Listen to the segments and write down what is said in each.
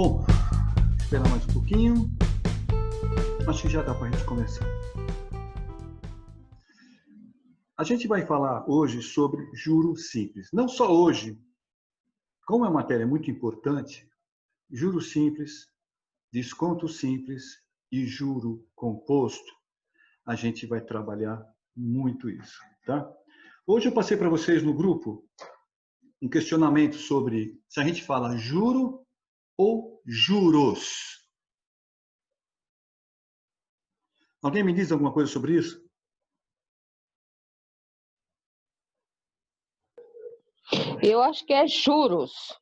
Bom, esperar mais um pouquinho. Acho que já dá para a gente começar. A gente vai falar hoje sobre juros simples. Não só hoje, como é uma matéria muito importante, juros simples, desconto simples e juro composto, a gente vai trabalhar muito isso, tá? Hoje eu passei para vocês no grupo um questionamento sobre se a gente fala juro ou juros. Alguém me diz alguma coisa sobre isso? Eu acho que é juros.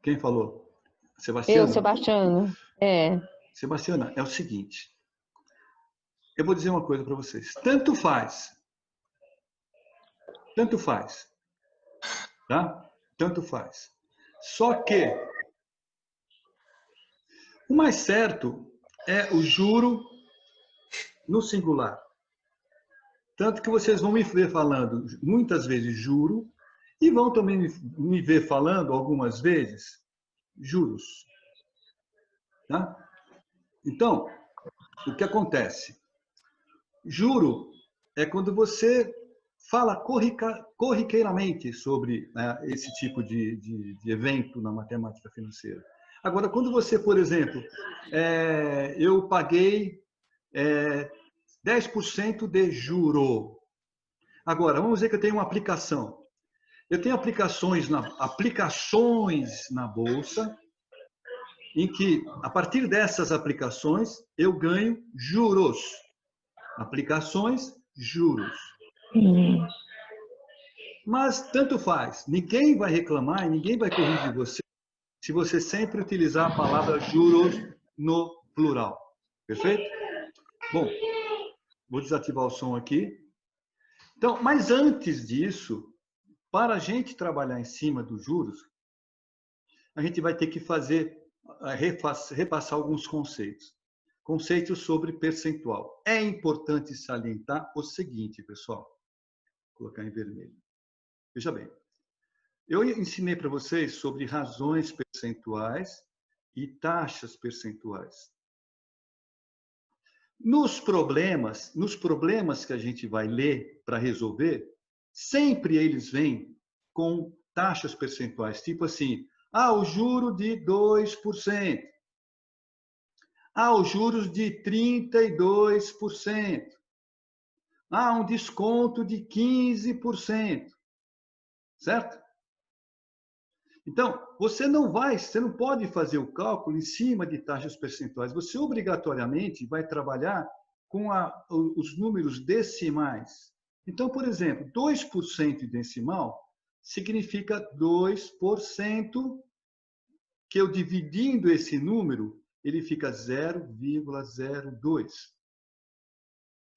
Quem falou? Sebastiana? Sebastiana. Sebastiana, é o seguinte. Eu vou dizer uma coisa para vocês. Tanto faz. Tanto faz. Tá? Tanto faz. Só que o mais certo é o juro no singular. Tanto que vocês vão me ver falando muitas vezes juro e vão também me ver falando algumas vezes juros. Tá? Então, o que acontece? Juro é quando você fala corriqueiramente sobre esse tipo de evento na matemática financeira. Agora, quando você, por exemplo, eu paguei 10% de juro. Agora, vamos dizer que eu tenho uma aplicação. Eu tenho aplicações na Bolsa, em que, a partir dessas aplicações, eu ganho juros. Aplicações, juros. Mas tanto faz. Ninguém vai reclamar e ninguém vai corrigir você se você sempre utilizar a palavra juros no plural. Perfeito? Bom, vou desativar o som aqui. Então, mas antes disso, para a gente trabalhar em cima dos juros, a gente vai ter que repassar alguns conceitos. Conceitos sobre percentual. É importante salientar o seguinte, pessoal. Vou colocar em vermelho. Veja bem, eu ensinei para vocês sobre razões percentuais e taxas percentuais. Nos problemas que a gente vai ler para resolver, sempre eles vêm com taxas percentuais, tipo assim, o juro de 2%. Os juros de 32%. Um desconto de 15%. Certo? Então, você não pode fazer o cálculo em cima de taxas percentuais. Você obrigatoriamente vai trabalhar com os números decimais. Então, por exemplo, 2% decimal significa 2% que eu dividindo esse número, ele fica 0,02.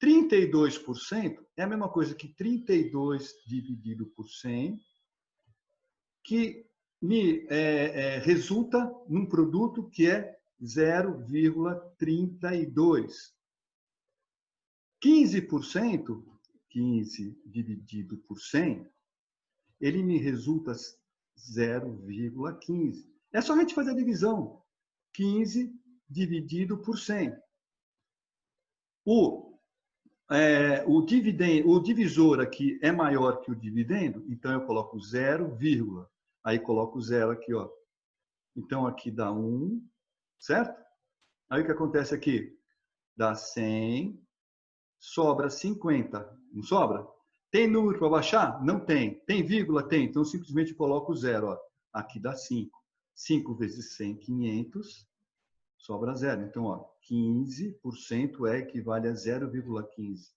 32% é a mesma coisa que 32 dividido por 100, que me resulta num produto que é 0,32. 15%, 15 dividido por 100, ele me resulta 0,15. É só a gente fazer a divisão. 15 dividido por 100. O divisor aqui é maior que o dividendo, então eu coloco 0, aí coloco 0 aqui, ó. Então aqui dá 1, certo? Aí o que acontece aqui? Dá 100, sobra 50, não sobra? Tem número para baixar? Não tem. Tem vírgula? Tem. Então simplesmente coloco 0, ó. Aqui dá 5. 5 vezes 100, 500, sobra 0. Então, ó, 15% equivale a 0,15.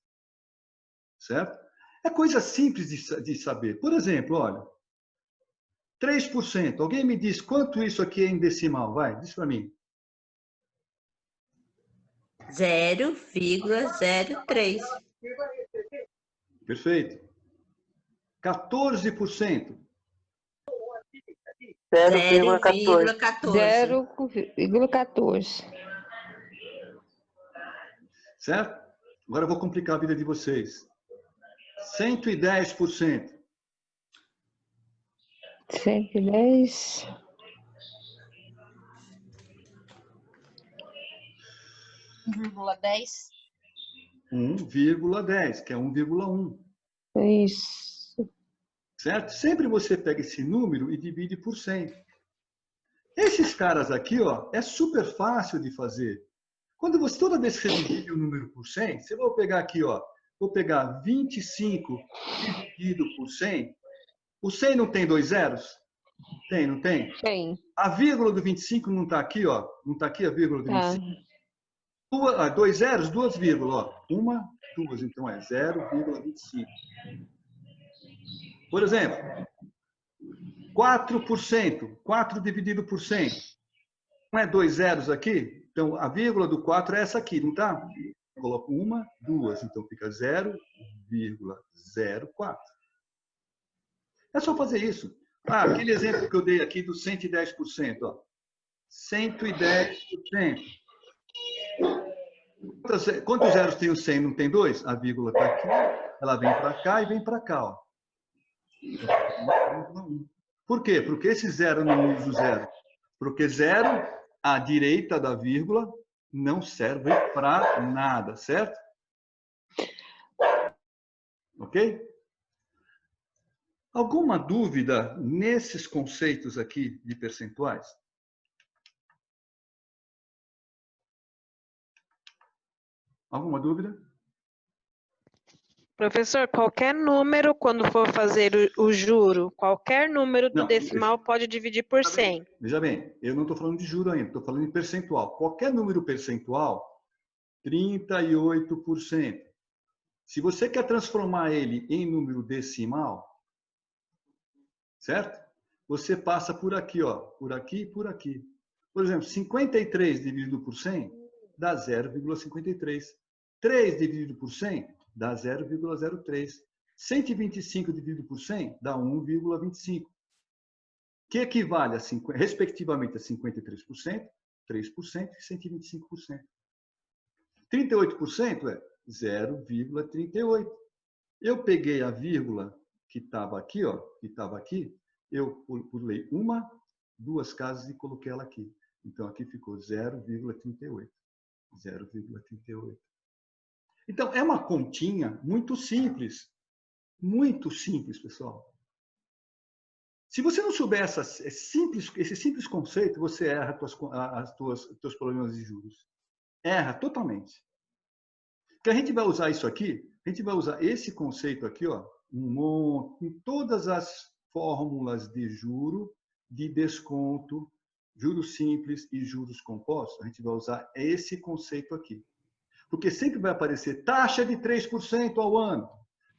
Certo? É coisa simples de saber. Por exemplo, olha, 3%. Alguém me diz quanto isso aqui é em decimal? Vai, diz para mim. 0,03. Perfeito. 14%. 0,14. 0,14. Certo? Agora eu vou complicar a vida de vocês. 110%. 110. 1,10. 1,10, que é 1,1. Isso. Certo? Sempre você pega esse número e divide por 100. Esses caras aqui, ó, é super fácil de fazer. Toda vez que você divide o número por 100, você vai pegar aqui, ó, vou pegar 25 dividido por 100. O 100 não tem dois zeros? Tem, não tem? Tem. A vírgula do 25 não está aqui, ó. Não está aqui a vírgula do Tá. 25? Dois zeros, duas vírgulas, ó. Uma, duas, então é 0,25. Por exemplo, 4%. 4 dividido por 100. Não é dois zeros aqui? Então, a vírgula do 4 é essa aqui, não está? Eu coloco uma, duas, então fica 0,04. É só fazer isso. Ah, aquele exemplo que eu dei aqui do 110%. Ó. 110%. Quantos zeros tem o 100? Não tem dois? A vírgula está aqui, ela vem para cá e vem para cá. Ó. Por quê? Porque esse zero não usa o zero. Porque zero, à direita da vírgula, não serve para nada, certo? Ok? Alguma dúvida nesses conceitos aqui de percentuais? Alguma dúvida? Professor, qualquer número, quando for fazer o juro, qualquer número do Não, decimal pode dividir por 100. Veja bem, eu não estou falando de juro ainda, estou falando em percentual. Qualquer número percentual, 38%. Se você quer transformar ele em número decimal, certo? Você passa por aqui, ó, por aqui e por aqui. Por exemplo, 53 dividido por 100 dá 0,53. 3 dividido por 100 dá 0,03. 125 dividido por 100 dá 1,25. Que equivale, respectivamente, a 53%, 3% e 125%. 38% é 0,38. Eu peguei a vírgula que estava aqui, ó, eu pulei uma, duas casas e coloquei ela aqui. Então, aqui ficou 0,38. 0,38. Então, é uma continha muito simples. Muito simples, pessoal. Se você não souber esse simples conceito, você erra os teus problemas de juros. Erra totalmente. Porque a gente vai usar isso aqui, a gente vai usar esse conceito aqui, ó, em todas as fórmulas de juro, de desconto, juros simples e juros compostos. A gente vai usar esse conceito aqui. Porque sempre vai aparecer taxa de 3% ao ano,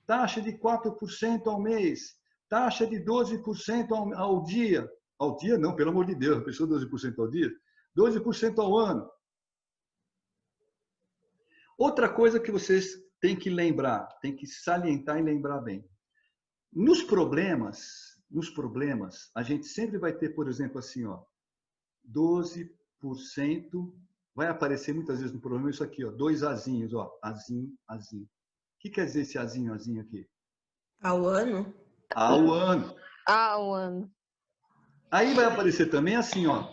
taxa de 4% ao mês, taxa de 12% ao dia. Ao dia não, pelo amor de Deus, a pessoa 12% ao dia. 12% ao ano. Outra coisa que vocês têm que lembrar, têm que salientar e lembrar bem. Nos problemas, a gente sempre vai ter, por exemplo, assim, ó, 12%, vai aparecer muitas vezes no problema isso aqui, ó, dois azinhos, ó, azinho, azinho. O que quer dizer esse azinho, azinho aqui? Ao ano? Ao ano. Ao ano. Aí vai aparecer também assim, ó,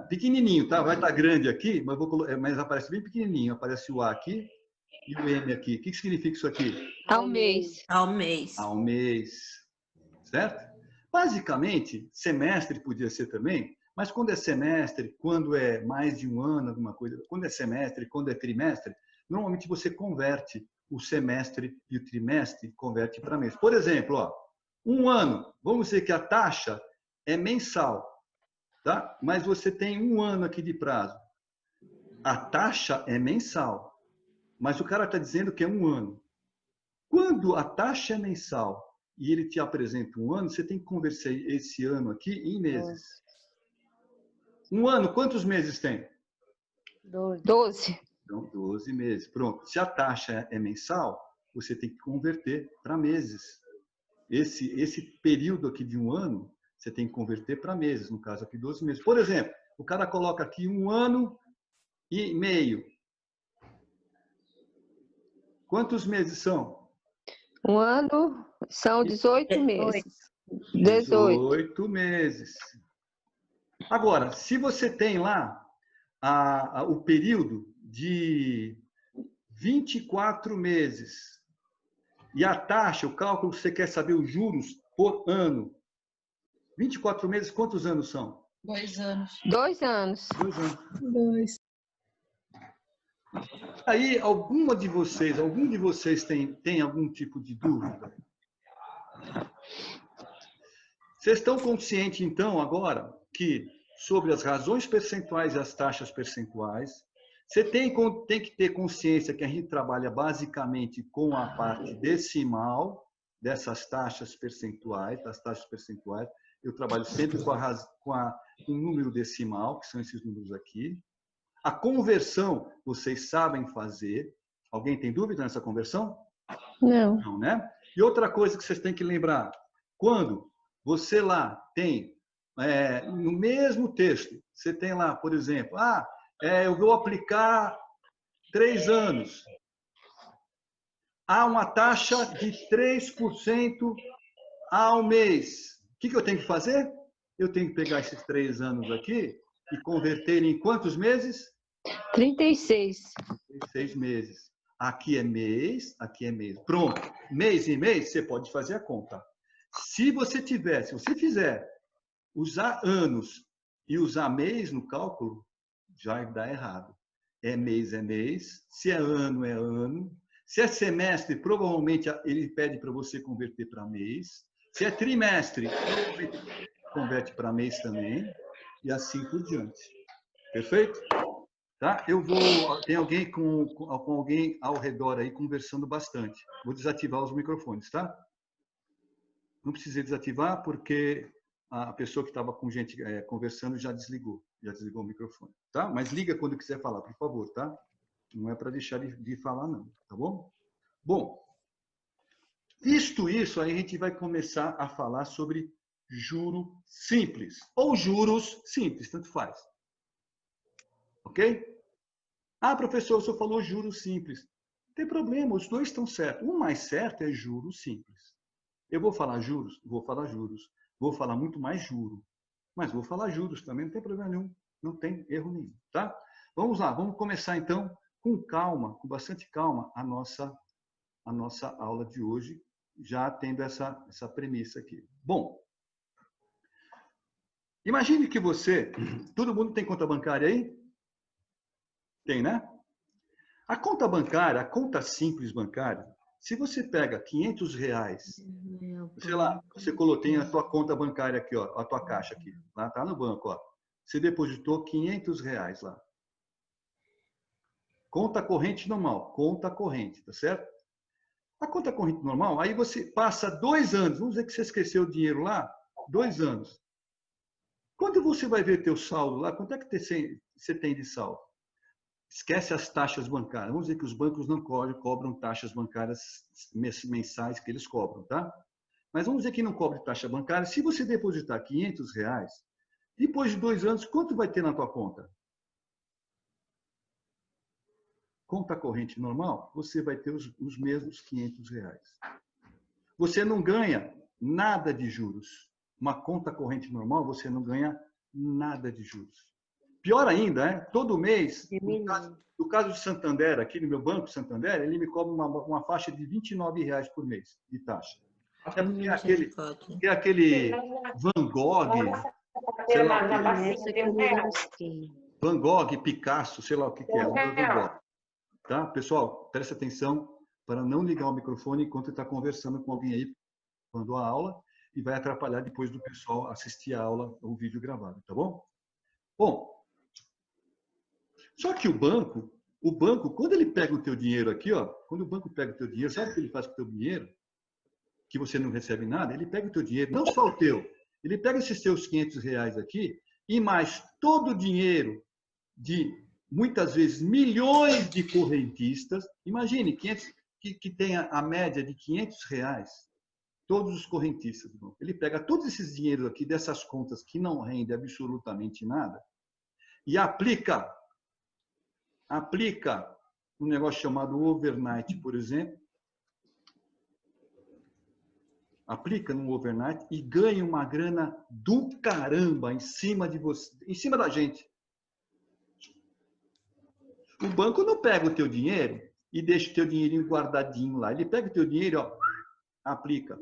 pequenininho, tá? Vai estar grande aqui, mas aparece bem pequenininho. Aparece o A aqui e o M aqui. O que significa isso aqui? Ao mês. Ao mês. Ao mês. Certo? Basicamente, semestre podia ser também, mas quando é semestre, quando é mais de um ano, alguma coisa, quando é semestre, quando é trimestre, normalmente você converte o semestre e o trimestre, converte para mês. Por exemplo, ó, um ano, vamos dizer que a taxa é mensal, tá? Mas você tem um ano aqui de prazo. A taxa é mensal, mas o cara está dizendo que é um ano. Quando a taxa é mensal e ele te apresenta um ano, você tem que converter esse ano aqui em meses. Um ano, quantos meses tem? 12. Então, 12 meses. Pronto. Se a taxa é mensal, você tem que converter para meses. Esse período aqui de um ano, você tem que converter para meses, no caso aqui 12 meses. Por exemplo, o cara coloca aqui 1 ano e meio. Quantos meses são? Um ano são 18 meses. 18 meses. Agora, se você tem lá o período de 24 meses. E a taxa, o cálculo, você quer saber os juros por ano. 24 meses, quantos anos são? 2 anos. 2 anos. 2 anos. 2. Aí, algum de vocês tem algum tipo de dúvida? Vocês estão conscientes, então, agora, que sobre as razões percentuais e as taxas percentuais, você tem que ter consciência que a gente trabalha basicamente com a parte decimal dessas taxas percentuais, das taxas percentuais. Eu trabalho sempre com o número decimal, que são esses números aqui. A conversão, vocês sabem fazer. Alguém tem dúvida nessa conversão? Não. Não, né? E outra coisa que vocês têm que lembrar, quando você lá tem, no mesmo texto, você tem lá, por exemplo, eu vou aplicar 3 anos. Há uma taxa de 3% ao mês. O que eu tenho que fazer? Eu tenho que pegar esses 3 anos aqui e converter em quantos meses? 36. 6 meses. Aqui é mês, aqui é mês. Pronto. Mês em mês, você pode fazer a conta. Se você fizer usar anos e usar mês no cálculo, já dá errado. É mês. Se é ano, é ano. Se é semestre, provavelmente ele pede para você converter para mês. Se é trimestre, converte para mês também. E assim por diante. Perfeito? Tá? Tem alguém com alguém ao redor aí conversando bastante. Vou desativar os microfones, tá? Não precisei desativar porque a pessoa que estava com gente conversando já desligou o microfone, tá? Mas liga quando quiser falar, por favor, tá? Não é para deixar de falar, não, tá bom? Bom, visto isso, aí a gente vai começar a falar sobre juro simples ou juros simples, tanto faz. Ok? Professor, o senhor falou juros simples. Não tem problema, os dois estão certos. O mais certo é juros simples. Eu vou falar juros? Vou falar juros. Vou falar muito mais juro. Mas vou falar juros também, não tem problema nenhum. Não tem erro nenhum, tá? Vamos lá, vamos começar então com calma, com bastante calma, a nossa aula de hoje, já tendo essa premissa aqui. Bom, imagine que todo mundo tem conta bancária aí? Tem, né? A conta bancária, a conta simples bancária, se você pega R$500, sei lá, você tem a tua conta bancária aqui, ó, a tua caixa aqui, lá tá no banco, ó. Você depositou R$500 lá. Conta corrente normal, conta corrente, tá certo? A conta corrente normal, aí você passa 2 anos, vamos dizer que você esqueceu o dinheiro lá, 2 anos. Quando você vai ver teu saldo lá, quanto é que você tem de saldo? Esquece as taxas bancárias. Vamos dizer que os bancos não cobram taxas bancárias mensais que eles cobram, tá? Mas vamos dizer que não cobre taxa bancária. Se você depositar R$500, depois de 2 anos, quanto vai ter na tua conta? Conta corrente normal, você vai ter os mesmos R$500. Você não ganha nada de juros. Uma conta corrente normal, você não ganha nada de juros. Pior ainda, todo mês, no caso de Santander, aqui no meu banco Santander, ele me cobra uma faixa de R$29 por mês de taxa. É porque aquele Van Gogh, sei lá o que Van Gogh, Picasso, sei lá o que é, Van Gogh. Tá? Pessoal, presta atenção para não ligar o microfone enquanto está conversando com alguém aí, quando a aula, e vai atrapalhar depois do pessoal assistir a aula, o vídeo gravado, tá bom? Bom, só que o banco, quando ele pega o teu dinheiro aqui, ó, quando o banco pega o teu dinheiro, sabe o que ele faz com o teu dinheiro? Que você não recebe nada, ele pega o teu dinheiro, não só o teu, ele pega esses teus R$500 aqui e mais todo o dinheiro de, muitas vezes, milhões de correntistas. Imagine, que tenha a média de R$500, todos os correntistas. Ele pega todos esses dinheiros aqui dessas contas que não rendem absolutamente nada e aplica um negócio chamado overnight, por exemplo. Aplica no overnight e ganha uma grana do caramba em cima de você, em cima da gente. O banco não pega o teu dinheiro e deixa o teu dinheirinho guardadinho lá. Ele pega o teu dinheiro e ó, aplica.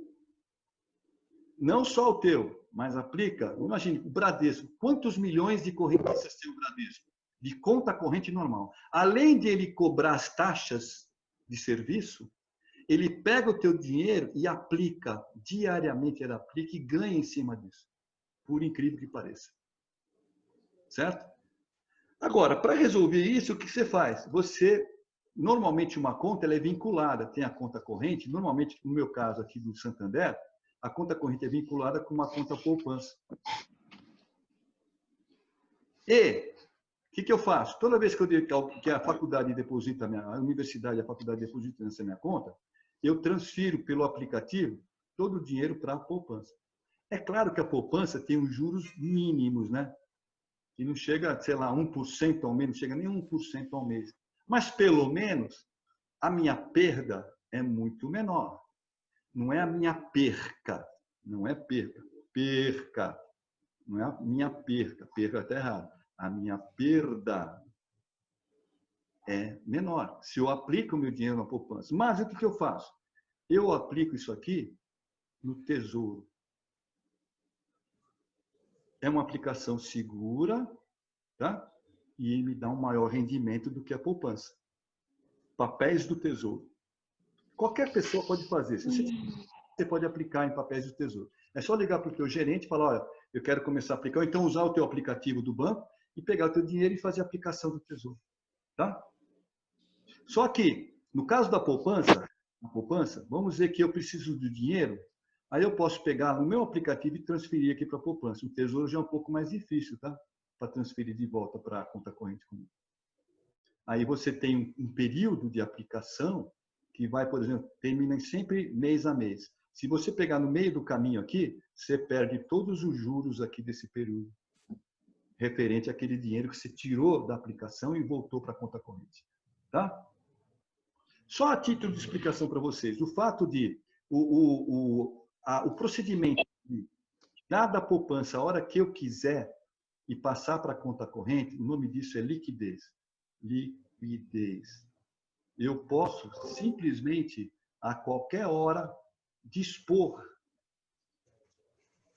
Não só o teu, mas aplica. Imagine, o Bradesco. Quantos milhões de correntistas tem o Bradesco? De conta corrente normal. Além de ele cobrar as taxas de serviço, ele pega o teu dinheiro e aplica. Diariamente ele aplica e ganha em cima disso. Por incrível que pareça. Certo? Agora, para resolver isso, o que você faz? Você, normalmente uma conta ela é vinculada. Tem a conta corrente. Normalmente, no meu caso aqui do Santander, a conta corrente é vinculada com uma conta poupança. E o que eu faço? Toda vez que a faculdade deposita, a universidade, a faculdade deposita nessa minha conta, eu transfiro pelo aplicativo todo o dinheiro para a poupança. É claro que a poupança tem os juros mínimos, né? Que não chega, sei lá, 1% ao mês, não chega nem 1% ao mês. Mas, pelo menos, a minha perda é muito menor. Não é a minha perca. Não é perca. Perca. Não é a minha perca. Perca está errado. A minha perda é menor. Se eu aplico o meu dinheiro na poupança. Mas o que eu faço? Eu aplico isso aqui no Tesouro. É uma aplicação segura, tá? E me dá um maior rendimento do que a poupança. Papéis do Tesouro. Qualquer pessoa pode fazer. Se você pode aplicar em papéis do Tesouro. É só ligar para o teu gerente e falar, olha, eu quero começar a aplicar, ou então usar o teu aplicativo do banco e pegar o teu dinheiro e fazer a aplicação do Tesouro. Tá? Só que, no caso da poupança, vamos dizer que eu preciso do dinheiro, aí eu posso pegar no meu aplicativo e transferir aqui para a poupança. O Tesouro já é um pouco mais difícil, tá? Para transferir de volta para a conta corrente comum. Aí você tem um período de aplicação que vai, por exemplo, termina sempre mês a mês. Se você pegar no meio do caminho aqui, você perde todos os juros aqui desse período, referente àquele dinheiro que você tirou da aplicação e voltou para a conta corrente. Tá? Só a título de explicação para vocês, o fato de o procedimento de dar da poupança a hora que eu quiser e passar para a conta corrente, o nome disso é liquidez. Liquidez. Eu posso simplesmente, a qualquer hora, dispor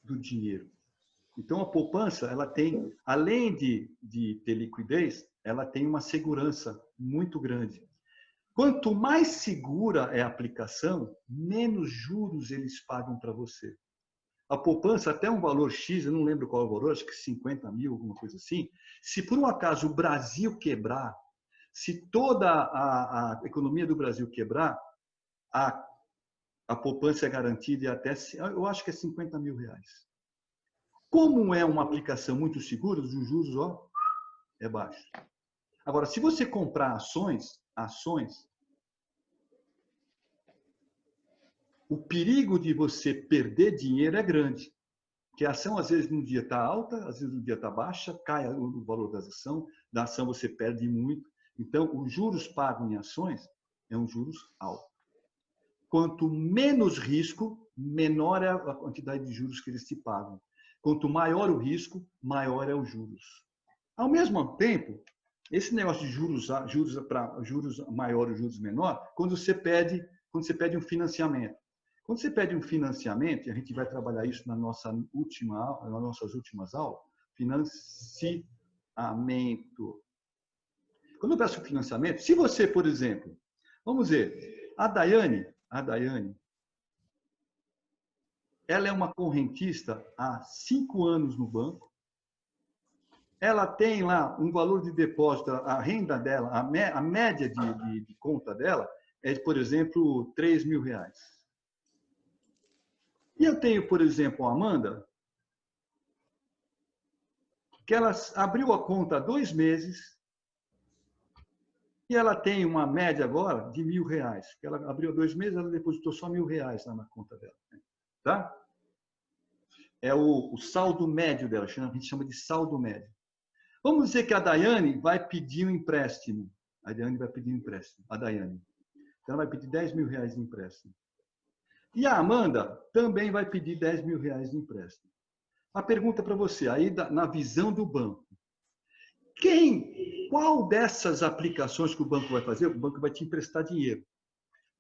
do dinheiro. Então, a poupança, ela tem, além de ter liquidez, ela tem uma segurança muito grande. Quanto mais segura é a aplicação, menos juros eles pagam para você. A poupança, até um valor X, eu não lembro qual é o valor, acho que 50 mil, alguma coisa assim. Se por um acaso o Brasil quebrar, se toda a economia do Brasil quebrar, a poupança é garantida e até, eu acho que é 50 mil reais. Como é uma aplicação muito segura, os juros, ó, é baixo. Agora, se você comprar ações, o perigo de você perder dinheiro é grande. Porque a ação, às vezes, no dia está alta, às vezes no dia está baixa, cai o valor da ação você perde muito. Então, os juros pagos em ações é um juros alto. Quanto menos risco, menor é a quantidade de juros que eles te pagam. Quanto maior o risco, maior é os juros. Ao mesmo tempo, esse negócio de juros para juros maior e juros menor, quando você pede um financiamento. Quando você pede um financiamento, e a gente vai trabalhar isso nas nossas últimas aulas, financiamento. Quando eu peço financiamento, se você, por exemplo, vamos ver, a Daiane, ela é uma correntista há 5 anos no banco, ela tem lá um valor de depósito, a renda dela, a média de conta dela é, por exemplo, 3 mil reais. E eu tenho, por exemplo, a Amanda, que ela abriu a conta há 2 meses e ela tem uma média agora de 1.000 reais. Ela abriu há 2 meses, ela depositou só 1.000 reais lá na conta dela. Tá? É o saldo médio dela, a gente chama de saldo médio. Vamos dizer que a Daiane vai pedir um empréstimo. A Daiane. Ela vai pedir 10 mil reais de empréstimo. E a Amanda também vai pedir 10 mil reais de empréstimo. A pergunta para você, aí na visão do banco. qual dessas aplicações que o banco vai fazer? O banco vai te emprestar dinheiro.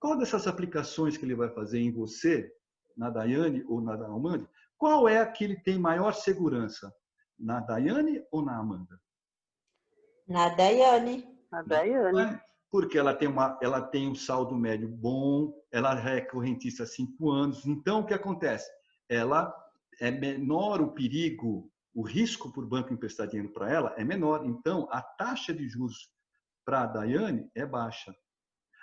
Qual dessas aplicações que ele vai fazer em você, na Daiane ou na Amanda, qual é a que ele tem maior segurança? Na Daiane ou na Amanda? Na Daiane. A Daiane. Porque ela tem um saldo médio bom, ela é correntista há 5 anos. Então, o que acontece? Ela é menor o perigo, o risco por banco emprestar dinheiro para ela é menor. Então, a taxa de juros para a Daiane é baixa.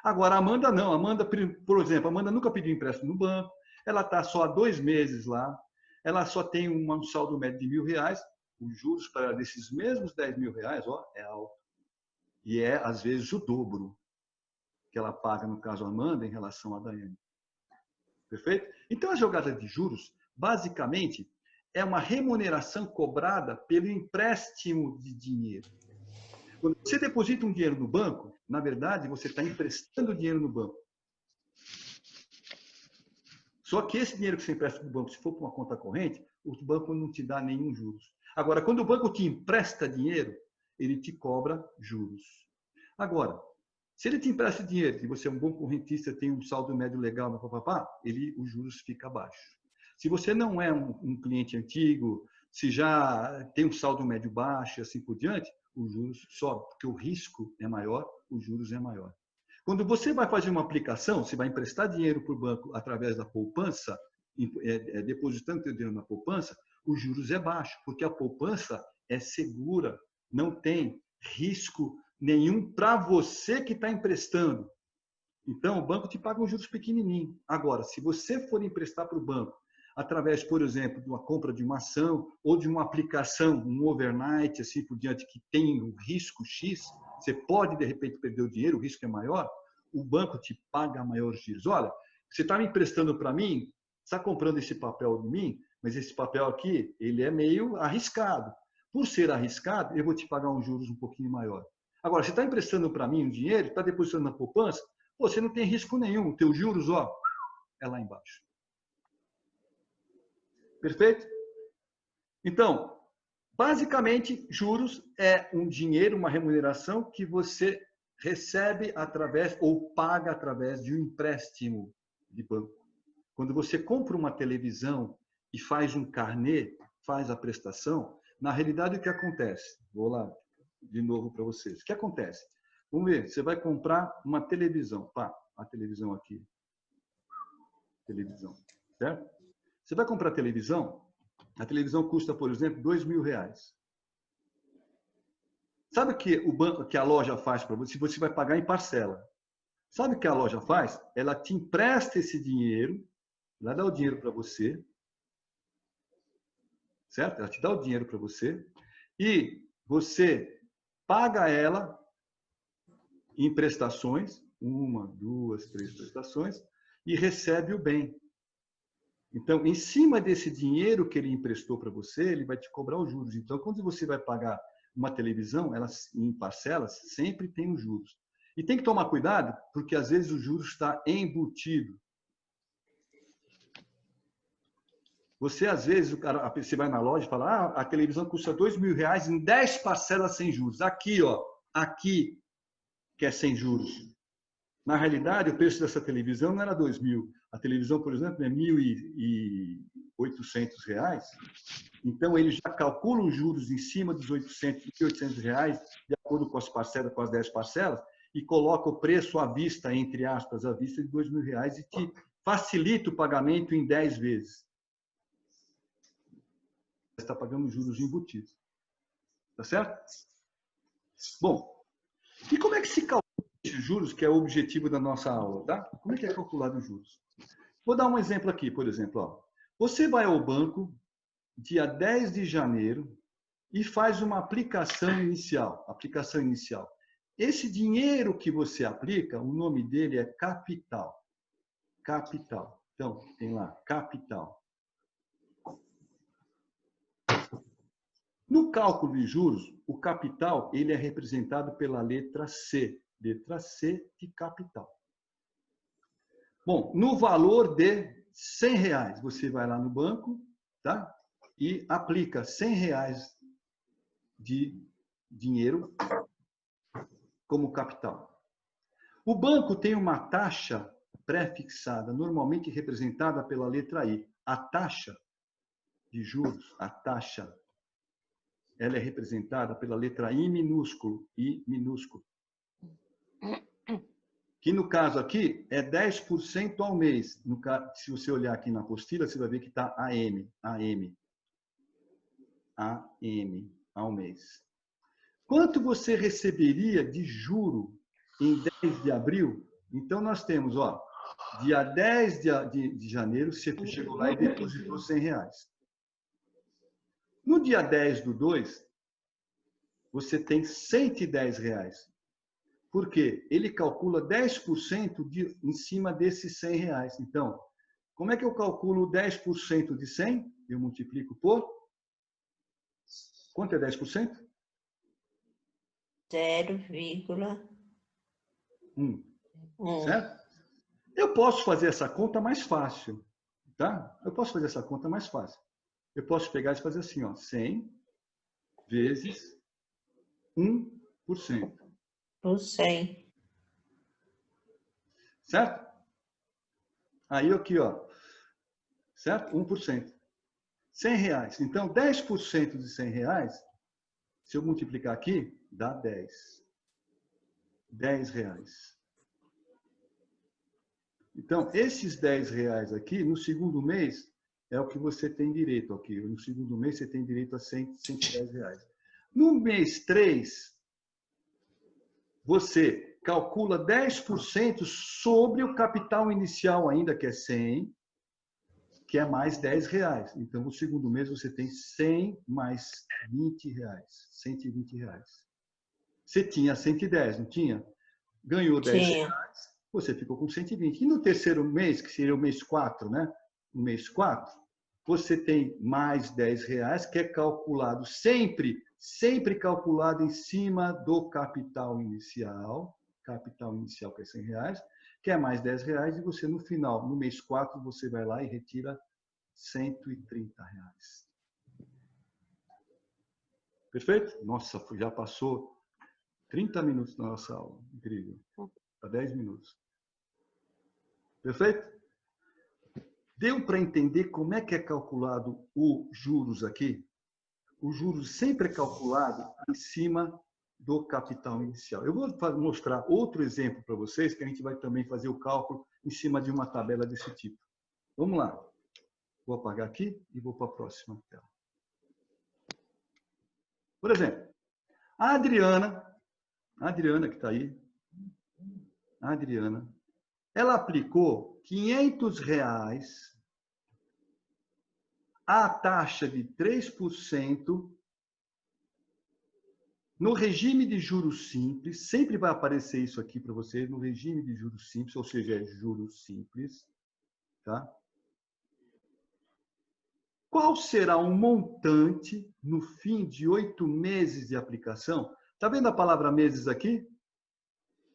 Agora, a Amanda não. A Amanda, por exemplo, a Amanda nunca pediu empréstimo no banco, ela está só há 2 meses lá, ela só tem um saldo médio de R$1.000, os juros para desses mesmos R$10.000, ó, é alto. E é, às vezes, o dobro que ela paga, no caso, a Amanda, em relação à Daiane. Perfeito? Então, a jogada de juros, basicamente, é uma remuneração cobrada pelo empréstimo de dinheiro. Quando você deposita um dinheiro no banco, na verdade, você está emprestando dinheiro no banco. Só que esse dinheiro que você empresta no banco, se for para uma conta corrente, o banco não te dá nenhum juros. Agora, quando o banco te empresta dinheiro, ele te cobra juros. Agora, se ele te empresta dinheiro e você é um bom correntista, tem um saldo médio legal, os juros ficam baixos. Se você não é um cliente antigo, se já tem um saldo médio baixo e assim por diante, os juros sobem, porque o risco é maior, os juros é maior. Quando você vai fazer uma aplicação, você vai emprestar dinheiro para o banco através da poupança, depositando seu dinheiro na poupança, os juros é baixo, porque a poupança é segura, não tem risco nenhum para você que está emprestando. Então, o banco te paga um juros pequenininho. Agora, se você for emprestar para o banco, através, por exemplo, de uma compra de uma ação ou de uma aplicação, um overnight, assim por diante, que tem um risco X, você pode, de repente, perder o dinheiro, o risco é maior, o banco te paga maiores juros. Olha, você está me emprestando para mim, está comprando esse papel de mim, mas esse papel aqui, ele é meio arriscado. Por ser arriscado, eu vou te pagar um juros um pouquinho maior. Agora, você está emprestando para mim um dinheiro, está depositando na poupança, você não tem risco nenhum. O teu juros, ó, é lá embaixo. Perfeito? Então, basicamente, juros é um dinheiro, uma remuneração que você recebe através ou paga através de um empréstimo de banco. Quando você compra uma televisão e faz um carnê, faz a prestação, na realidade o que acontece? Vou lá de novo para vocês. O que acontece? Vamos ver, você vai comprar uma televisão. Pá, a televisão aqui. Televisão, certo? Você vai comprar a televisão custa, por exemplo, R$2.000. Sabe o que o banco, que a loja faz para você? Você vai pagar em parcela. Sabe o que a loja faz? Ela te empresta esse dinheiro, ela dá o dinheiro para você, certo? Ela te dá o dinheiro para você e você paga ela em prestações, 1, 2, 3 prestações, e recebe o bem. Então, em cima desse dinheiro que ele emprestou para você, ele vai te cobrar os juros. Então, quando você vai pagar uma televisão, ela em parcelas, sempre tem os juros. E tem que tomar cuidado, porque às vezes o juros está embutido. Você, às vezes, você vai na loja e fala, a televisão custa R$2.000 em 10 parcelas sem juros. Aqui, ó, aqui que é sem juros. Na realidade, o preço dessa televisão não era R$2.000. A televisão, por exemplo, é R$1.800. Então, ele já calcula os juros em cima dos R$1.800, de acordo com as parcelas, com as 10 parcelas, e coloca o preço à vista, entre aspas, à vista de R$2.000 e te facilita o pagamento em 10 vezes. Você está pagando juros embutidos. Tá certo? Bom, e como é que se calcula esses juros, que é o objetivo da nossa aula, tá? Como é que é calculado os juros? Vou dar um exemplo aqui, por exemplo. Ó. Você vai ao banco dia 10 de janeiro e faz uma aplicação inicial. Aplicação inicial. Esse dinheiro que você aplica, o nome dele é capital. Capital. Então, tem lá, capital. No cálculo de juros, o capital ele é representado pela letra C. Letra C de capital. Bom, no valor de R$100, você vai lá no banco, tá? E aplica R$100 de dinheiro como capital. O banco tem uma taxa pré-fixada, normalmente representada pela letra I. A taxa de juros, a taxa, ela é representada pela letra I minúsculo, que no caso aqui é 10% ao mês. Se você olhar aqui na apostila, você vai ver que está AM ao mês. Quanto você receberia de juro em 10 de abril? Então, nós temos, ó, dia 10 de janeiro, você chegou lá e depositou R$100. No dia 10/2, você tem R$110. Por quê? Ele calcula 10% em cima desses R$100. Então, como é que eu calculo 10% de 100? Eu multiplico por... Quanto é 10%? 0,1. Certo? Eu posso fazer essa conta mais fácil, tá? Eu posso fazer essa conta mais fácil. Eu posso pegar e fazer assim, ó, 100 vezes 1%. Por 100. Certo? Aí aqui, ó, certo? 1%. R$100. Então, 10% de R$100, se eu multiplicar aqui, dá 10. R$10. Então, esses R$10 aqui, no segundo mês, é o que você tem direito aqui. No segundo mês, você tem direito a R$110. No mês 3, você calcula 10% sobre o capital inicial ainda, que é 100, que é mais R$10. Então, no segundo mês, você tem 100 mais R$20. R$120. Você tinha 110, não tinha? Ganhou R$10, você ficou com 120. E no terceiro mês, que seria o mês 4, né? No mês 4, você tem mais R$10, que é calculado sempre calculado em cima do capital inicial que é R$100, que é mais R$10, e você no final, no mês 4, você vai lá e retira R$130. Perfeito? Nossa, já passou 30 minutos na nossa aula. Incrível. Está 10 minutos. Perfeito? Deu para entender como é que é calculado o juros aqui? O juros sempre é calculado em cima do capital inicial. Eu vou mostrar outro exemplo para vocês, que a gente vai também fazer o cálculo em cima de uma tabela desse tipo. Vamos lá. Vou apagar aqui e vou para a próxima tela. Por exemplo, a Adriana que está aí, a Adriana, ela aplicou R$500 a taxa de 3% no regime de juros simples. Sempre vai aparecer isso aqui para vocês, no regime de juros simples, ou seja, é juros simples. Tá? Qual será o montante no fim de 8 meses de aplicação? Está vendo a palavra meses aqui?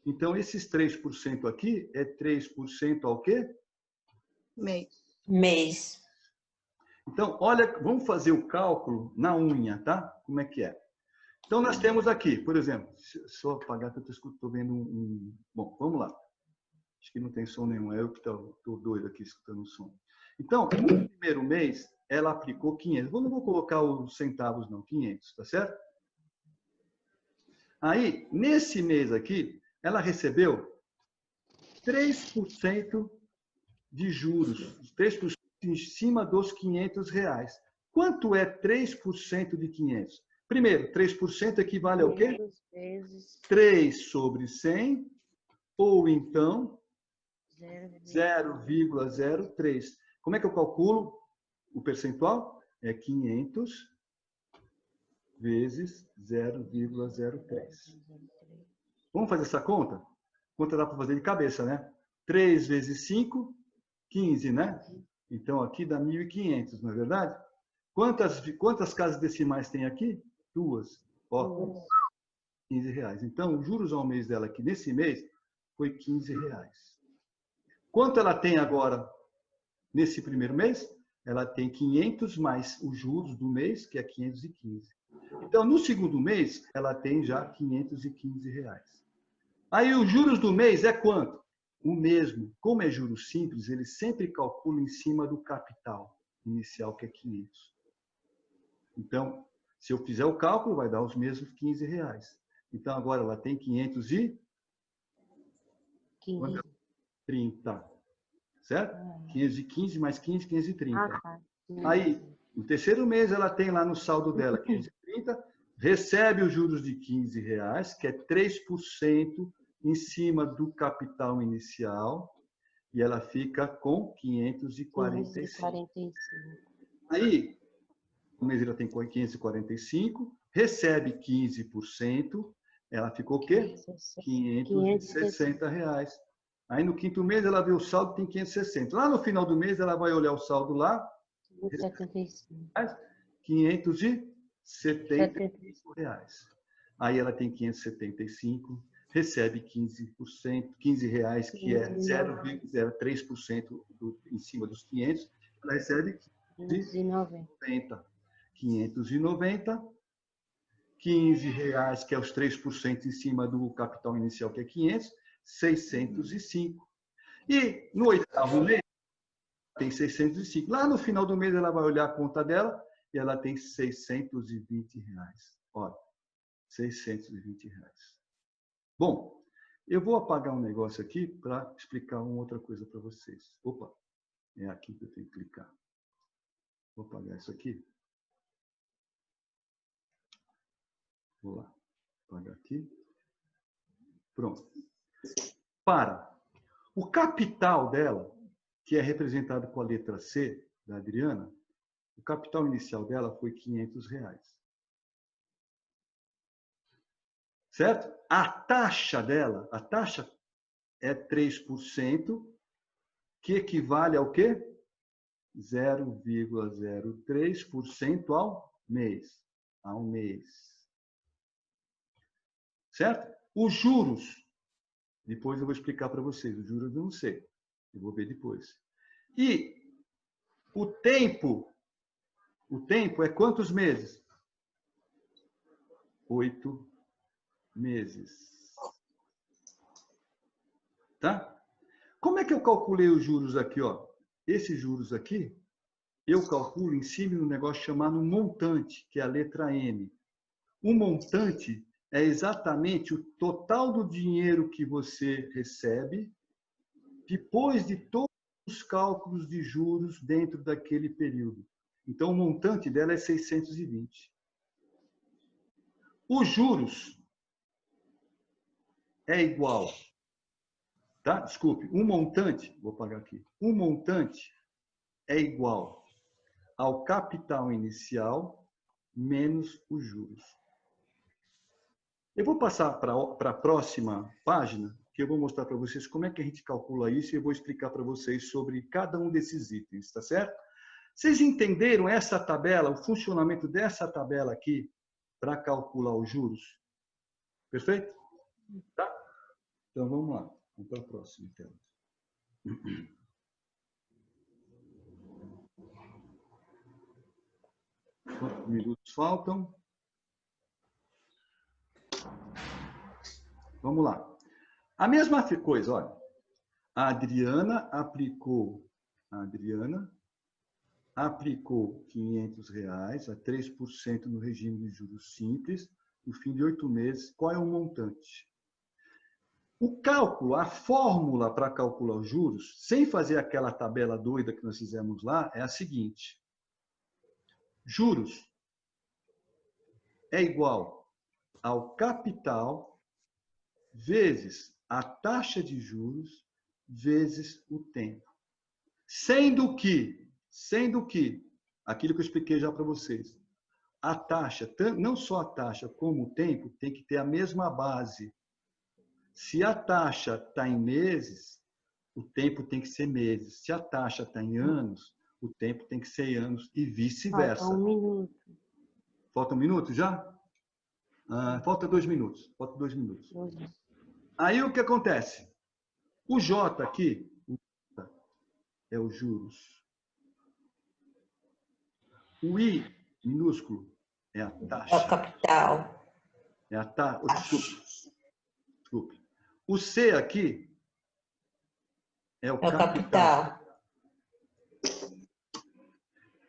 Então, esses 3% aqui é 3% ao quê? Mês. Então, olha, vamos fazer o cálculo na unha, tá? Como é que é? Então, nós temos aqui, por exemplo, só apagar que eu estou vendo Bom, vamos lá. Acho que não tem som nenhum, é eu que estou doido aqui escutando o som. Então, no primeiro mês, ela aplicou 500. Eu não vou colocar os centavos, não, 500, tá certo? Aí, nesse mês aqui, ela recebeu 3% de juros, 3% em cima dos R$500. Quanto é 3% de 500? Primeiro, 3% equivale ao quê? 3 sobre 100, ou então 0,03. Como é que eu calculo o percentual? É 500 vezes 0,03. Vamos fazer essa conta? Conta dá para fazer de cabeça, né? 3 vezes 5, 15, né? Então, aqui dá 1.500, não é verdade? Quantas casas decimais tem aqui? 2. Ó, R$15. Então, os juros ao mês dela aqui, nesse mês, foi R$15. Quanto ela tem agora, nesse primeiro mês? Ela tem 500 mais os juros do mês, que é 515. Então, no segundo mês, ela tem já R$515. Aí os juros do mês é quanto? O mesmo. Como é juros simples, ele sempre calcula em cima do capital inicial, que é 500. Então, se eu fizer o cálculo, vai dar os mesmos 15 reais. Então, agora ela tem 530, certo? 515 mais 15, 530. Aí, no terceiro mês, ela tem lá no saldo dela 530, recebe os juros de 15 reais, que é 3% em cima do capital inicial, e ela fica com 545. Aí, no mês ela tem 545, recebe 15%, ela ficou o quê? 560 reais. Aí no quinto mês ela vê o saldo, tem 560. Lá no final do mês ela vai olhar o saldo lá, 575 reais. Aí ela tem 575, recebe 15%, 15 reais, que é 0,03% em cima dos 500, ela recebe 590. 590, 15 reais, que é os 3% em cima do capital inicial, que é 500, 605. E no oitavo mês, tem 605. Lá no final do mês, ela vai olhar a conta dela e ela tem 620 reais. Olha, 620 reais. Bom, eu vou apagar um negócio aqui para explicar uma outra coisa para vocês. Opa, é aqui que eu tenho que clicar. Vou apagar isso aqui. Vou lá, apagar aqui. Pronto. Para. O capital dela, que é representado com a letra C, da Adriana, o capital inicial dela foi 500 reais. Certo? A taxa dela, a taxa é 3%, que equivale ao quê? 0,03% ao mês. Ao mês. Certo? Os juros, depois eu vou explicar para vocês. Os juros eu não sei. Eu vou ver depois. E o tempo é quantos meses? 8 meses. Tá? Como é que eu calculei os juros aqui, ó? Esses juros aqui, eu calculo em cima de um negócio chamado montante, que é a letra M. O montante é exatamente o total do dinheiro que você recebe depois de todos os cálculos de juros dentro daquele período. Então, o montante dela é 620. Os juros é igual, tá? Desculpe, o montante, vou apagar aqui. O montante é igual ao capital inicial menos os juros. Eu vou passar para a próxima página, que eu vou mostrar para vocês como é que a gente calcula isso e eu vou explicar para vocês sobre cada um desses itens, tá certo? Vocês entenderam essa tabela, o funcionamento dessa tabela aqui para calcular os juros? Perfeito? Tá? Então vamos lá. Vamos para a próxima tela. Quantos minutos faltam? Vamos lá. A mesma coisa, olha. A Adriana aplicou 500 reais a 3% no regime de juros simples, no fim de 8 meses. Qual é o montante? O cálculo, a fórmula para calcular os juros, sem fazer aquela tabela doida que nós fizemos lá, é a seguinte. Juros é igual ao capital vezes a taxa de juros vezes o tempo. Sendo que, aquilo que eu expliquei já para vocês, a taxa, não só a taxa como o tempo, tem que ter a mesma base. Se a taxa está em meses, o tempo tem que ser meses. Se a taxa está em anos, o tempo tem que ser anos e vice-versa. Falta 1 minuto. Falta 1 minuto já? Falta 2 minutos. Aí o que acontece? O J aqui é os juros. O I minúsculo é a taxa. É o capital. É a taxa. Desculpe. O C aqui é o É o capital.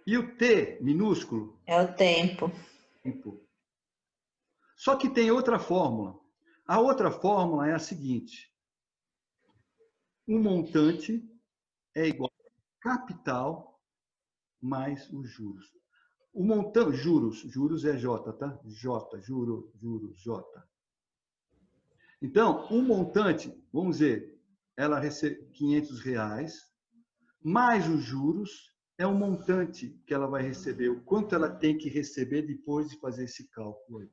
E o T minúsculo É o tempo. tempo. Só que tem outra fórmula. A outra fórmula é a seguinte. O montante é igual a capital mais os juros. O montante, juros é J, tá? J, juros, J. Então, o montante, vamos dizer, ela recebe R$500, mais os juros, é o montante que ela vai receber, o quanto ela tem que receber depois de fazer esse cálculo aí.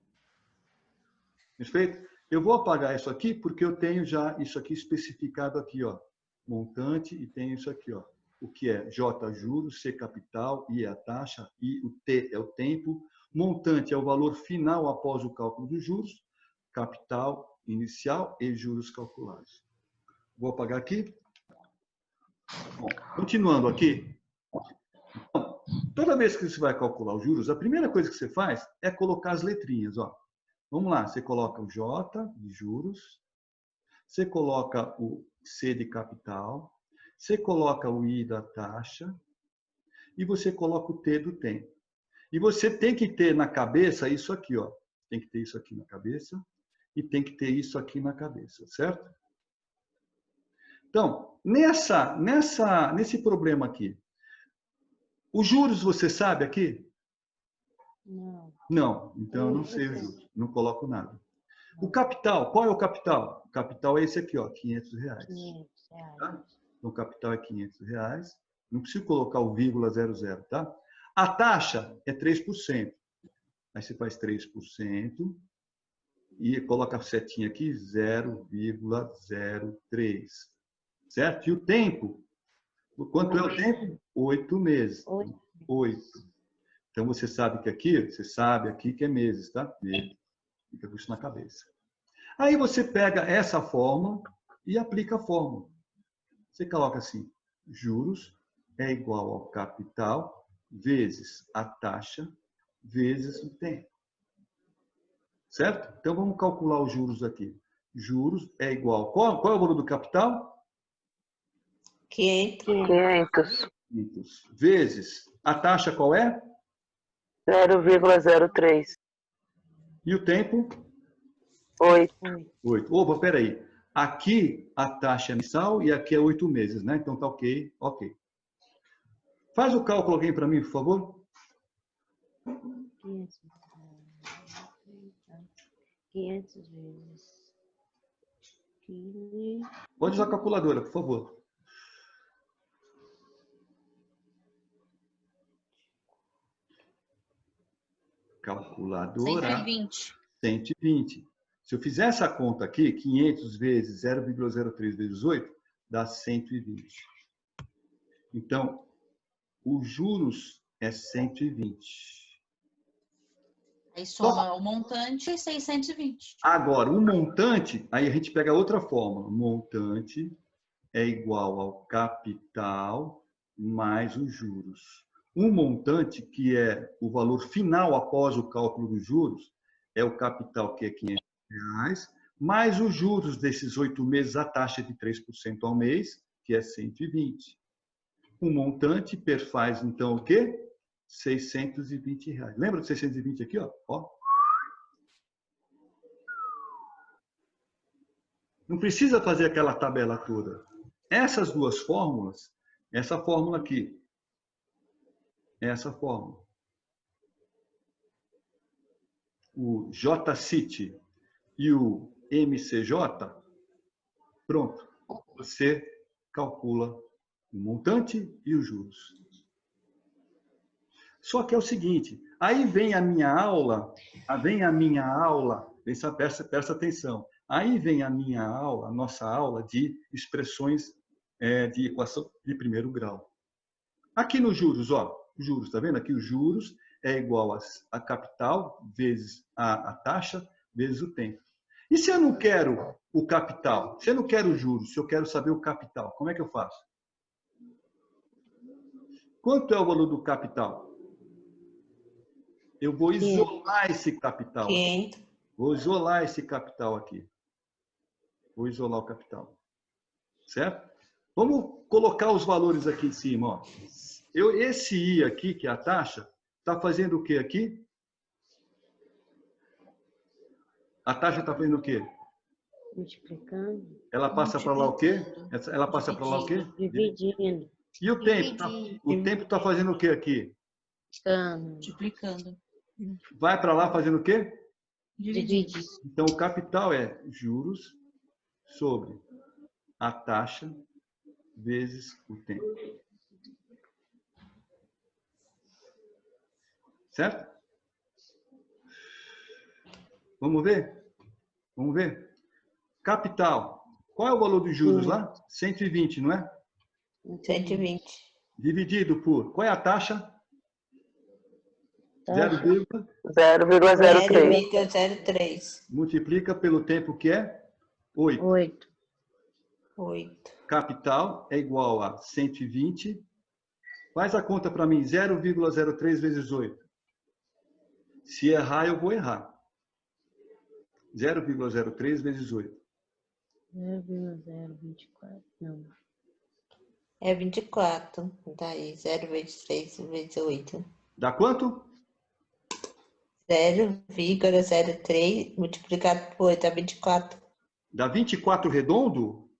Perfeito? Eu vou apagar isso aqui porque eu tenho já isso aqui especificado aqui, ó. Montante e tenho isso aqui, ó. O que é J, juros, C, capital, I é a taxa, I, o T é o tempo, montante é o valor final após o cálculo dos juros, capital inicial e juros calculados. Vou apagar aqui. Bom, continuando aqui. Então, toda vez que você vai calcular os juros, a primeira coisa que você faz é colocar as letrinhas, ó. Vamos lá, você coloca o J de juros, você coloca o C de capital, você coloca o I da taxa e você coloca o T do tempo. E você tem que ter na cabeça isso aqui, ó. Tem que ter isso aqui na cabeça e tem que ter isso aqui na cabeça, certo? Então, nesse problema aqui, os juros você sabe aqui? Não. Não, então eu não sei os juros, não coloco nada. O capital, qual é o capital? O capital é esse aqui, ó, R$500. Tá? Então, o capital é R$500. Não preciso colocar o vírgula 00, tá? A taxa é 3%. Aí você faz 3% e coloca a setinha aqui, 0,03. Certo? E o tempo? Quanto é o tempo? 8 meses. 8. Então, você sabe que aqui, que é meses, tá? Fica com isso na cabeça. Aí você pega essa fórmula e aplica a fórmula. Você coloca assim, juros é igual ao capital vezes a taxa vezes o tempo. Certo? Então, vamos calcular os juros aqui. Juros é igual... Qual é o valor do capital? 500. Vezes a taxa qual é? 0,03. E o tempo? 8. 8. Opa, peraí. Aqui a taxa é mensal e aqui é 8 meses, né? Então tá ok. Ok. Faz o cálculo alguém para mim, por favor. 500 vezes 15. Pode usar a calculadora, por favor. Calculadora. 120. 120. Se eu fizer essa conta aqui, 500 vezes 0,03 vezes 8, dá 120. Então, os juros é 120. Aí soma o montante e 620. Agora, o montante, aí a gente pega outra fórmula. Montante é igual ao capital mais os juros. O montante, que é o valor final após o cálculo dos juros, é o capital, que é R$500, mais os juros desses 8 meses, a taxa de 3% ao mês, que é 120. O montante perfaz, então, o quê? R$620. Lembra de 620 aqui, ó? Não precisa fazer aquela tabela toda. Essas duas fórmulas, essa fórmula aqui, essa fórmula, o JCIT e o MCJ, pronto, você calcula o montante e os juros. Só que é o seguinte, aí vem a minha aula, presta atenção, aí vem a minha aula, a nossa aula de expressões de equação de primeiro grau. Aqui nos juros, ó, juros, tá vendo? Aqui os juros é igual a capital vezes a taxa vezes o tempo. E se eu não quero o capital, se eu não quero os juros, se eu quero saber o capital, como é que eu faço? Quanto é o valor do capital? Eu vou isolar esse capital. 500. Vou isolar esse capital aqui. Vou isolar o capital. Certo? Vamos colocar os valores aqui em cima. Ó. Esse I aqui, que é a taxa, está fazendo o que aqui? A taxa está fazendo o quê? Multiplicando. Ela passa para lá o quê? Ela passa para lá o quê? Dividindo. E o tempo? O tempo está fazendo o quê aqui? Multiplicando. Vai para lá fazendo o quê? Divide. Então, o capital é juros sobre a taxa vezes o tempo. Certo? Vamos ver? Vamos ver? Capital. Qual é o valor dos juros lá? 120, não é? 120. Dividido por... Qual é a taxa? Taxa. 0,03. 0,03. Multiplica pelo tempo que é 8. 8. Capital é igual a 120. Faz a conta para mim. 0,03 vezes 8. Se errar, eu vou errar. 0,03 vezes 8. 0,024. Não. É 24. Daí, 0,23 vezes 8. Dá quanto? 0,03 multiplicado por 8 dá 24. Dá 24 redondo?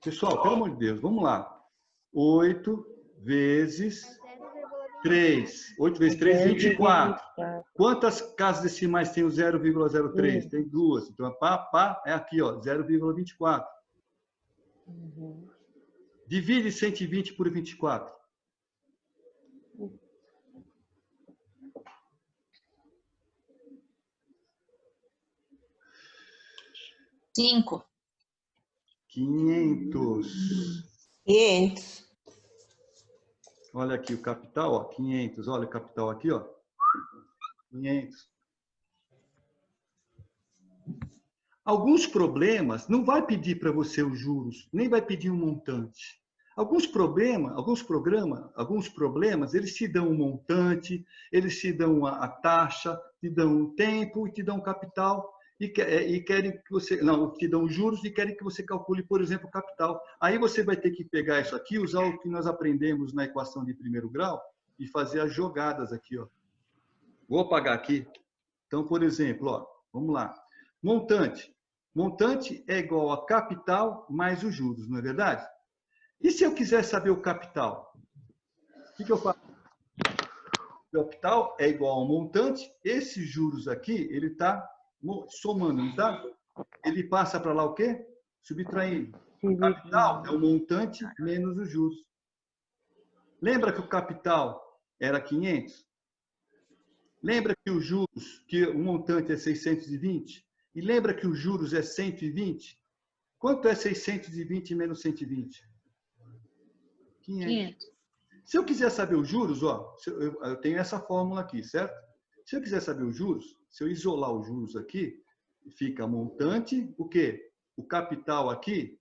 Pessoal, pelo amor de Deus, vamos lá. 8 vezes 3. 8 vezes 3, 24. Quantas casas decimais tem o 0,03? Tem 2. Então, é aqui, ó, 0,24. Divide 120 por 24. Cinco. 500. 500. Olha aqui o capital, ó, 500. Olha o capital aqui, ó. 500. Alguns problemas não vai pedir para você os juros, nem vai pedir um montante. Alguns problemas, eles te dão um montante, eles te dão a taxa, te dão um tempo e te dão um capital e querem que você, não, te dão juros e querem que você calcule, por exemplo, o capital. Aí você vai ter que pegar isso aqui, usar o que nós aprendemos na equação de primeiro grau e fazer as jogadas aqui, ó. Vou apagar aqui. Então, por exemplo, ó, vamos lá. Montante. Montante é igual a capital mais os juros, não é verdade? E se eu quiser saber o capital? O que eu faço? O capital é igual ao montante. Esses juros aqui, ele está somando, não está? Ele passa para lá o quê? Subtraindo. O capital é o montante menos os juros. Lembra que o capital era 500? Lembra que os juros, que o montante é 620? E lembra que os juros é 120? Quanto é 620 menos 120? 500. Se eu quiser saber os juros, ó, eu tenho essa fórmula aqui, certo? Se eu quiser saber os juros, se eu isolar os juros aqui, fica montante, o quê? O capital aqui,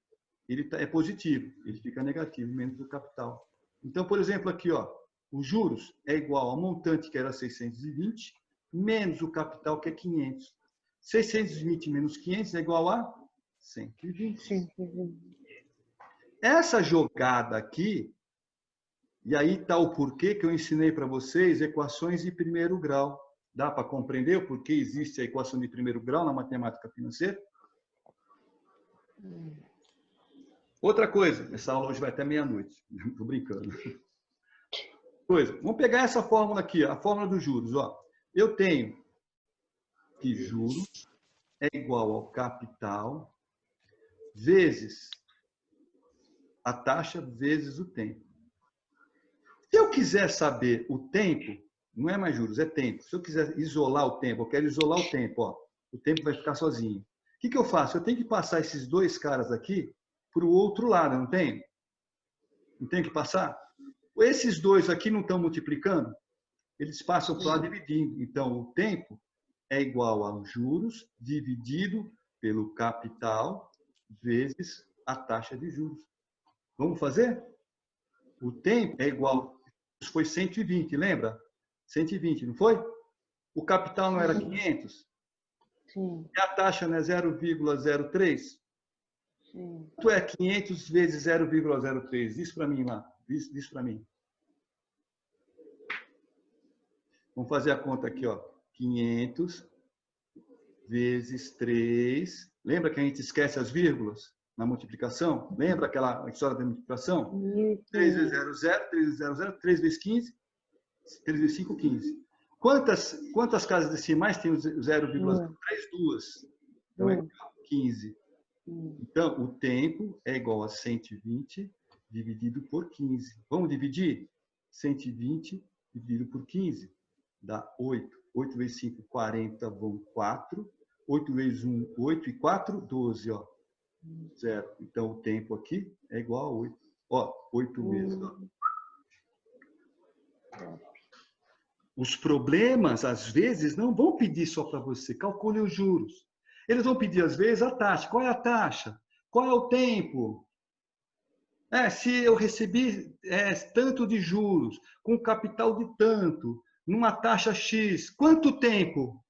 ele é positivo, ele fica negativo, menos o capital. Então, por exemplo, aqui, ó, os juros é igual ao montante, que era 620, menos o capital, que é 500. 620 menos 500 é igual a 120. Essa jogada aqui, e aí está o porquê que eu ensinei para vocês equações de primeiro grau. Dá para compreender o porquê existe a equação de primeiro grau na matemática financeira? Outra coisa, essa aula hoje vai até meia-noite. Estou brincando. Vamos pegar essa fórmula aqui, a fórmula dos juros. Ó. Eu tenho que juros é igual ao capital vezes a taxa vezes o tempo. Se eu quiser saber o tempo, não é mais juros, é tempo. Se eu quiser isolar o tempo, eu quero isolar o tempo, ó, o tempo vai ficar sozinho. O que eu faço? Eu tenho que passar esses dois caras aqui para o outro lado, não tem? Não tem que passar? Esses dois aqui não estão multiplicando? Eles passam para lá dividindo. Então, o tempo é igual a juros dividido pelo capital vezes a taxa de juros. Vamos fazer? O tempo é igual, foi 120, lembra? 120, não foi? O capital não era 500? Sim, E a taxa não é 0,03? sim. Quanto é 500 vezes 0,03? Diz para mim lá. Diz para mim. Vamos fazer a conta aqui, ó. 500 vezes 3. Lembra que a gente esquece as vírgulas na multiplicação? Lembra aquela história da multiplicação? 3 vezes 0, 0. 3 vezes 0, 0. 3 vezes 15. 3 vezes 5, 15. Quantas casas decimais tem o 0,03? 2. Então é 15. Então, o tempo é igual a 120 dividido por 15. Vamos dividir? 120 dividido por 15 dá 8. 8 vezes 5, 40, vão 4. 8 vezes 1, 8 e 4, 12, ó. 0. Então, o tempo aqui é igual a 8. Ó, 8 meses, ó. Os problemas, às vezes, não vão pedir só para você. Calcule os juros. Eles vão pedir, às vezes, a taxa. Qual é a taxa? Qual é o tempo? Se eu recebi tanto de juros, com capital de tanto, numa taxa X, quanto tempo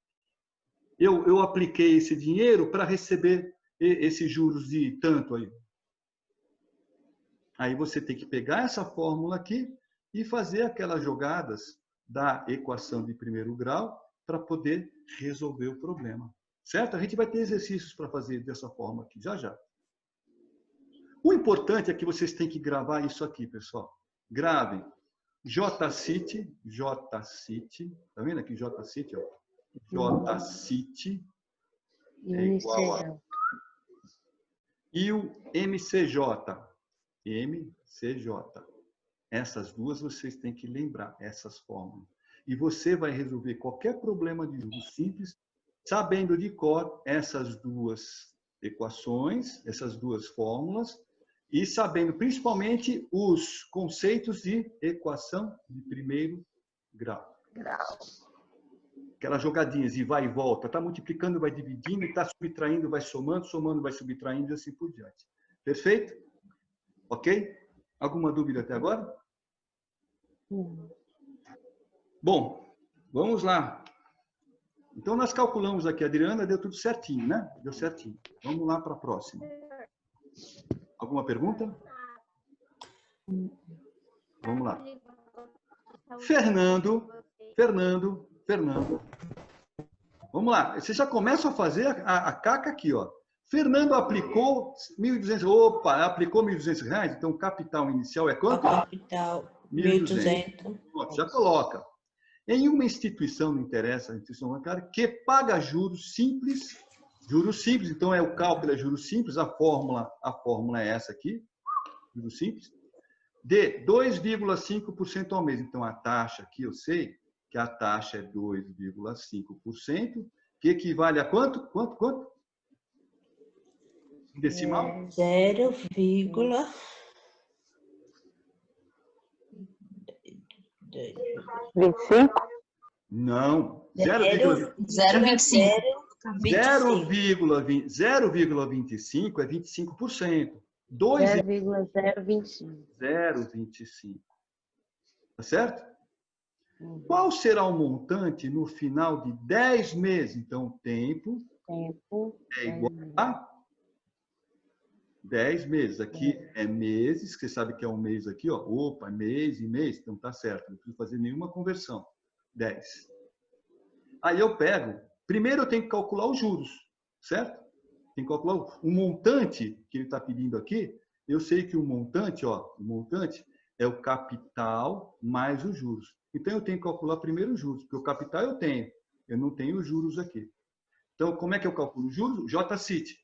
eu apliquei esse dinheiro para receber esses juros de tanto aí? Aí você tem que pegar essa fórmula aqui e fazer aquelas jogadas da equação de primeiro grau para poder resolver o problema. Certo? A gente vai ter exercícios para fazer dessa forma aqui, já já. O importante é que vocês têm que gravar isso aqui, pessoal. Gravem. JCIT, tá vendo aqui JCIT? JCIT é igual a... E o MCJ. Essas duas vocês têm que lembrar, essas fórmulas. E você vai resolver qualquer problema de juros simples sabendo de cor essas duas equações, essas duas fórmulas, e sabendo principalmente os conceitos de equação de primeiro grau. Aquelas jogadinhas de vai e volta, está multiplicando, vai dividindo, está subtraindo, vai somando, somando, vai subtraindo e assim por diante. Perfeito? Ok? Alguma dúvida até agora? Bom, vamos lá. Então, nós calculamos aqui, a Adriana deu tudo certinho, né? Deu certinho. Vamos lá para a próxima. Alguma pergunta? Vamos lá. Fernando. Vamos lá. Você já começa a fazer a caca aqui, ó. Fernando aplicou 1.200. Opa, aplicou R$1.200. Então, o capital inicial é quanto? Capital 1.200. Já coloca. Em uma instituição, não interessa, a instituição bancária, que paga juros simples, então é o cálculo, é juros simples, a fórmula é essa aqui, juros simples, de 2,5% ao mês. Então, a taxa aqui, eu sei que a taxa é 2,5%, que equivale a quanto? Quanto? Decimal? 25? Não. 0,25. 0,25 é 25%. 0,025. 0,25. Tá certo? Qual será o montante no final de 10 meses? Então, o tempo é igual a 10 meses. Aqui é meses, que você sabe que é um mês aqui, ó. Opa, mês e mês, então tá certo. Não preciso fazer nenhuma conversão. 10. Aí eu pego, primeiro eu tenho que calcular os juros, certo? Tem que calcular o montante que ele está pedindo aqui. Eu sei que o montante é o capital mais os juros. Então eu tenho que calcular primeiro os juros, porque o capital eu não tenho os juros aqui. Então, como é que eu calculo os juros? JCIT.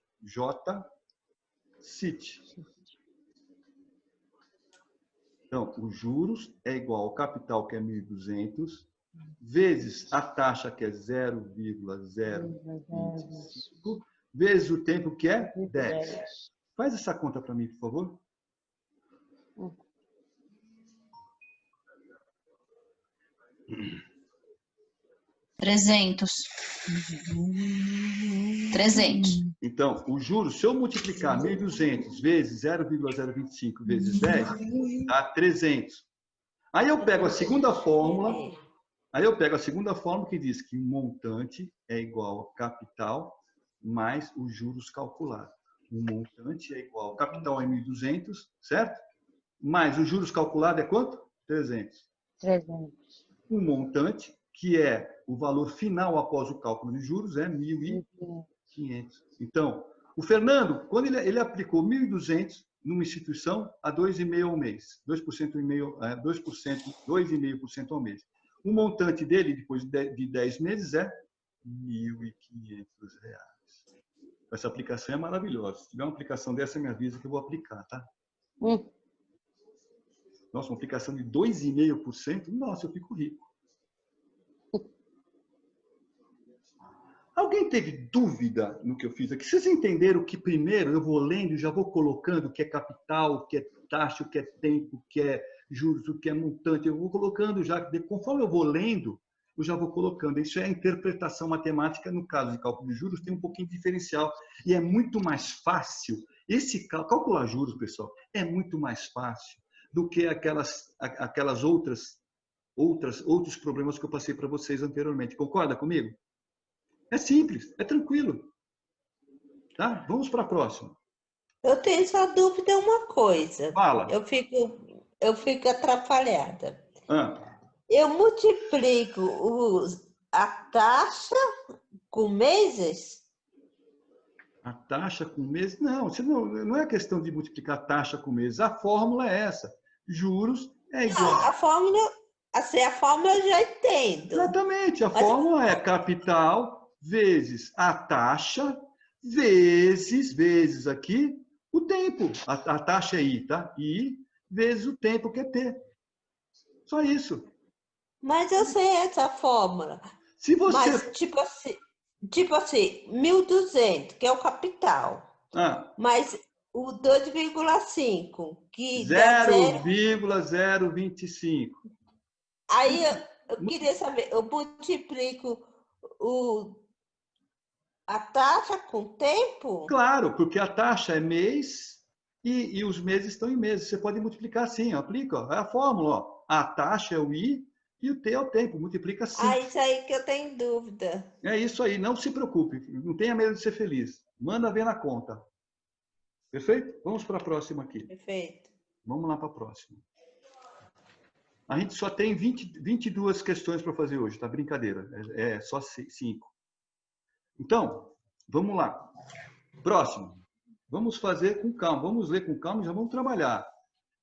Então, os juros é igual ao capital, que é 1.200, vezes a taxa, que é 0,025, vezes o tempo, que é 10. Faz essa conta para mim, por favor. $300. Então, o juros, se eu multiplicar 1.200 vezes 0,025 vezes 10, dá 300. Aí eu pego a segunda fórmula, Aí eu pego a segunda fórmula que diz que o montante é igual a capital mais os juros calculados. O montante é igual, capital é 1.200, certo? Mais os juros calculados é quanto? 300. 300. O montante, que é o valor final após o cálculo de juros, é 1.500. Então, o Fernando, quando ele aplicou 1.200 numa instituição a 2,5% ao mês, 2,5% ao mês. O montante dele, depois de 10 meses, é R$ 1.500. Essa aplicação é maravilhosa. Se tiver uma aplicação dessa, me avisa que eu vou aplicar, tá? Nossa, uma aplicação de 2,5%? Nossa, eu fico rico. Alguém teve dúvida no que eu fiz aqui? Vocês entenderam que primeiro eu vou lendo e já vou colocando o que é capital, o que é taxa, o que é tempo, o que é juros, o que é montante. Eu vou colocando já, conforme eu vou lendo, eu já vou colocando. Isso é a interpretação matemática. No caso de cálculo de juros, tem um pouquinho de diferencial. E é muito mais fácil. Calcular juros, pessoal, é muito mais fácil do que aquelas outros problemas que eu passei para vocês anteriormente. Concorda comigo? É simples, é tranquilo. Tá? Vamos para a próxima. Eu tenho só dúvida uma coisa. Fala. Eu fico atrapalhada. Ah. Eu multiplico a taxa com meses? A taxa com meses? Não, não é questão de multiplicar a taxa com meses. A fórmula é essa. Juros é igual. A fórmula eu já entendo. Exatamente. A fórmula é capital vezes a taxa vezes aqui o tempo. A taxa é I, tá? I vezes o tempo, que é T. Só isso. Mas eu sei essa fórmula. Se você... Mas, tipo assim, 1.200, que é o capital. Mas o 2,5, que dá 0,025. Aí eu queria saber, eu multiplico a taxa com o tempo? Claro, porque a taxa é mês e os meses estão em meses. Você pode multiplicar assim, ó, aplica, ó, é a fórmula. Ó. A taxa é o I e o T é o tempo, multiplica assim. Isso aí que eu tenho dúvida. É isso aí, não se preocupe, não tenha medo de ser feliz. Manda ver na conta. Perfeito? Vamos para a próxima aqui. Perfeito. Vamos lá para a próxima. A gente só tem 22 questões para fazer hoje, tá? Brincadeira, é só 5. Então, vamos lá. Próximo. Vamos fazer com calma. Vamos ler com calma e já vamos trabalhar.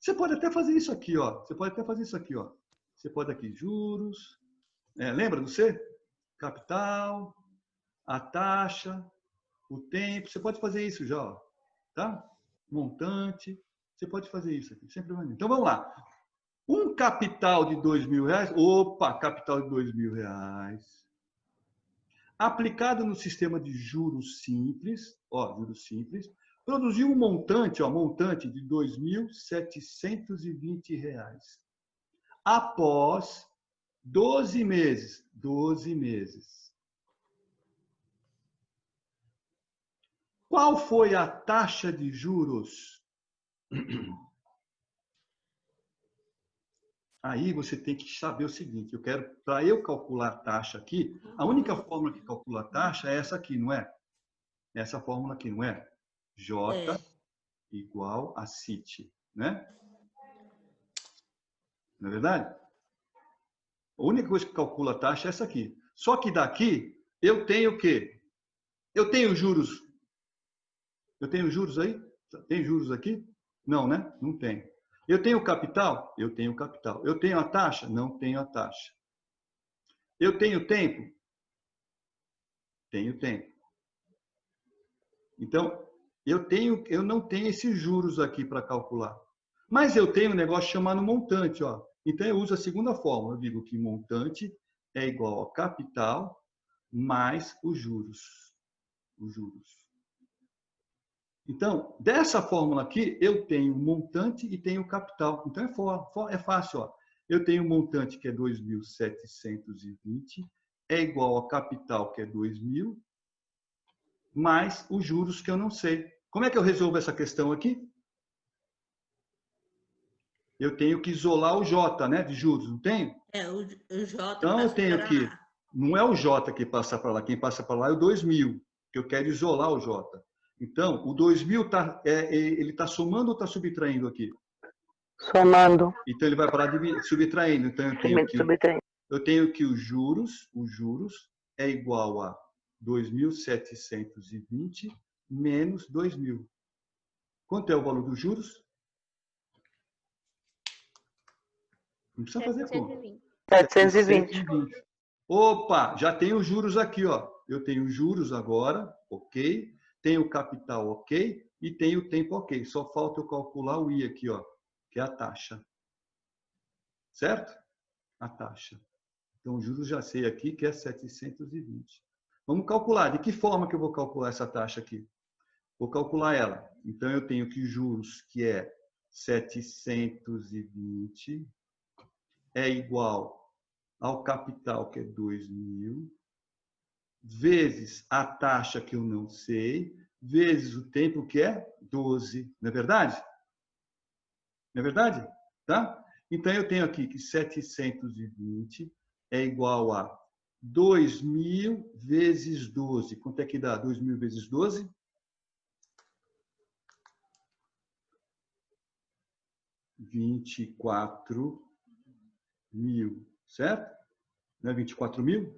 Você pode até fazer isso aqui, ó. Você pode até fazer isso aqui, ó. Você pode aqui, juros. Lembra do C? Capital, a taxa, o tempo. Você pode fazer isso já, ó. Tá? Montante. Você pode fazer isso aqui. Sempre vai. Então, vamos lá. Um capital de R$2.000. Opa, capital de R$2.000. Aplicado no sistema de juros simples, ó, juros simples, produziu um montante, ó, montante de R$2.720. Após 12 meses. 12 meses. Qual foi a taxa de juros? Aí você tem que saber o seguinte, para eu calcular a taxa aqui, a única fórmula que calcula a taxa é essa aqui, não é? Essa fórmula aqui, não é? J igual a CIT, né? Não é verdade? A única coisa que calcula a taxa é essa aqui. Só que daqui eu tenho o quê? Eu tenho juros. Eu tenho juros aí? Tem juros aqui? Não, né? Não tem. Eu tenho capital? Eu tenho capital. Eu tenho a taxa? Não tenho a taxa. Eu tenho tempo? Tenho tempo. Então, eu não tenho esses juros aqui para calcular. Mas eu tenho um negócio chamado montante, ó. Então eu uso a segunda fórmula. Eu digo que montante é igual a capital mais os juros. Os juros. Então, dessa fórmula aqui, eu tenho montante e tenho capital. Então, é fácil. Ó. Eu tenho montante, que é 2.720, é igual a capital, que é 2.000, mais os juros, que eu não sei. Como é que eu resolvo essa questão aqui? eu tenho que isolar o J, né, de juros, não tenho? O J então eu tenho que, lá. não é o J que passa para lá, quem passa para lá é o 2.000, que eu quero isolar o J. Então, o 2.000 ele está somando ou está subtraindo aqui? Somando. Então ele vai parar de subtraindo. Então eu tenho que os juros é igual a 2.720 menos 2.000. Quanto é o valor dos juros? Não precisa fazer conta. 720. Opa, já tenho os juros aqui, ó. Eu tenho os juros agora, ok. Tenho o capital, ok. E tenho o tempo, ok. Só falta eu calcular o I aqui, ó, que é a taxa. Certo? A taxa. Então, os juros já sei aqui que é 720. Vamos calcular. De que forma que eu vou calcular essa taxa aqui? Vou calcular ela. Então, eu tenho que juros, que é 720, é igual ao capital, que é 2.000, vezes a taxa, que eu não sei, vezes o tempo, que é 12. Não é verdade? Não é verdade? Tá? Então, eu tenho aqui que 720 é igual a 2.000 vezes 12. Quanto é que dá 2.000 vezes 12? 24.000, certo? Não é 24.000?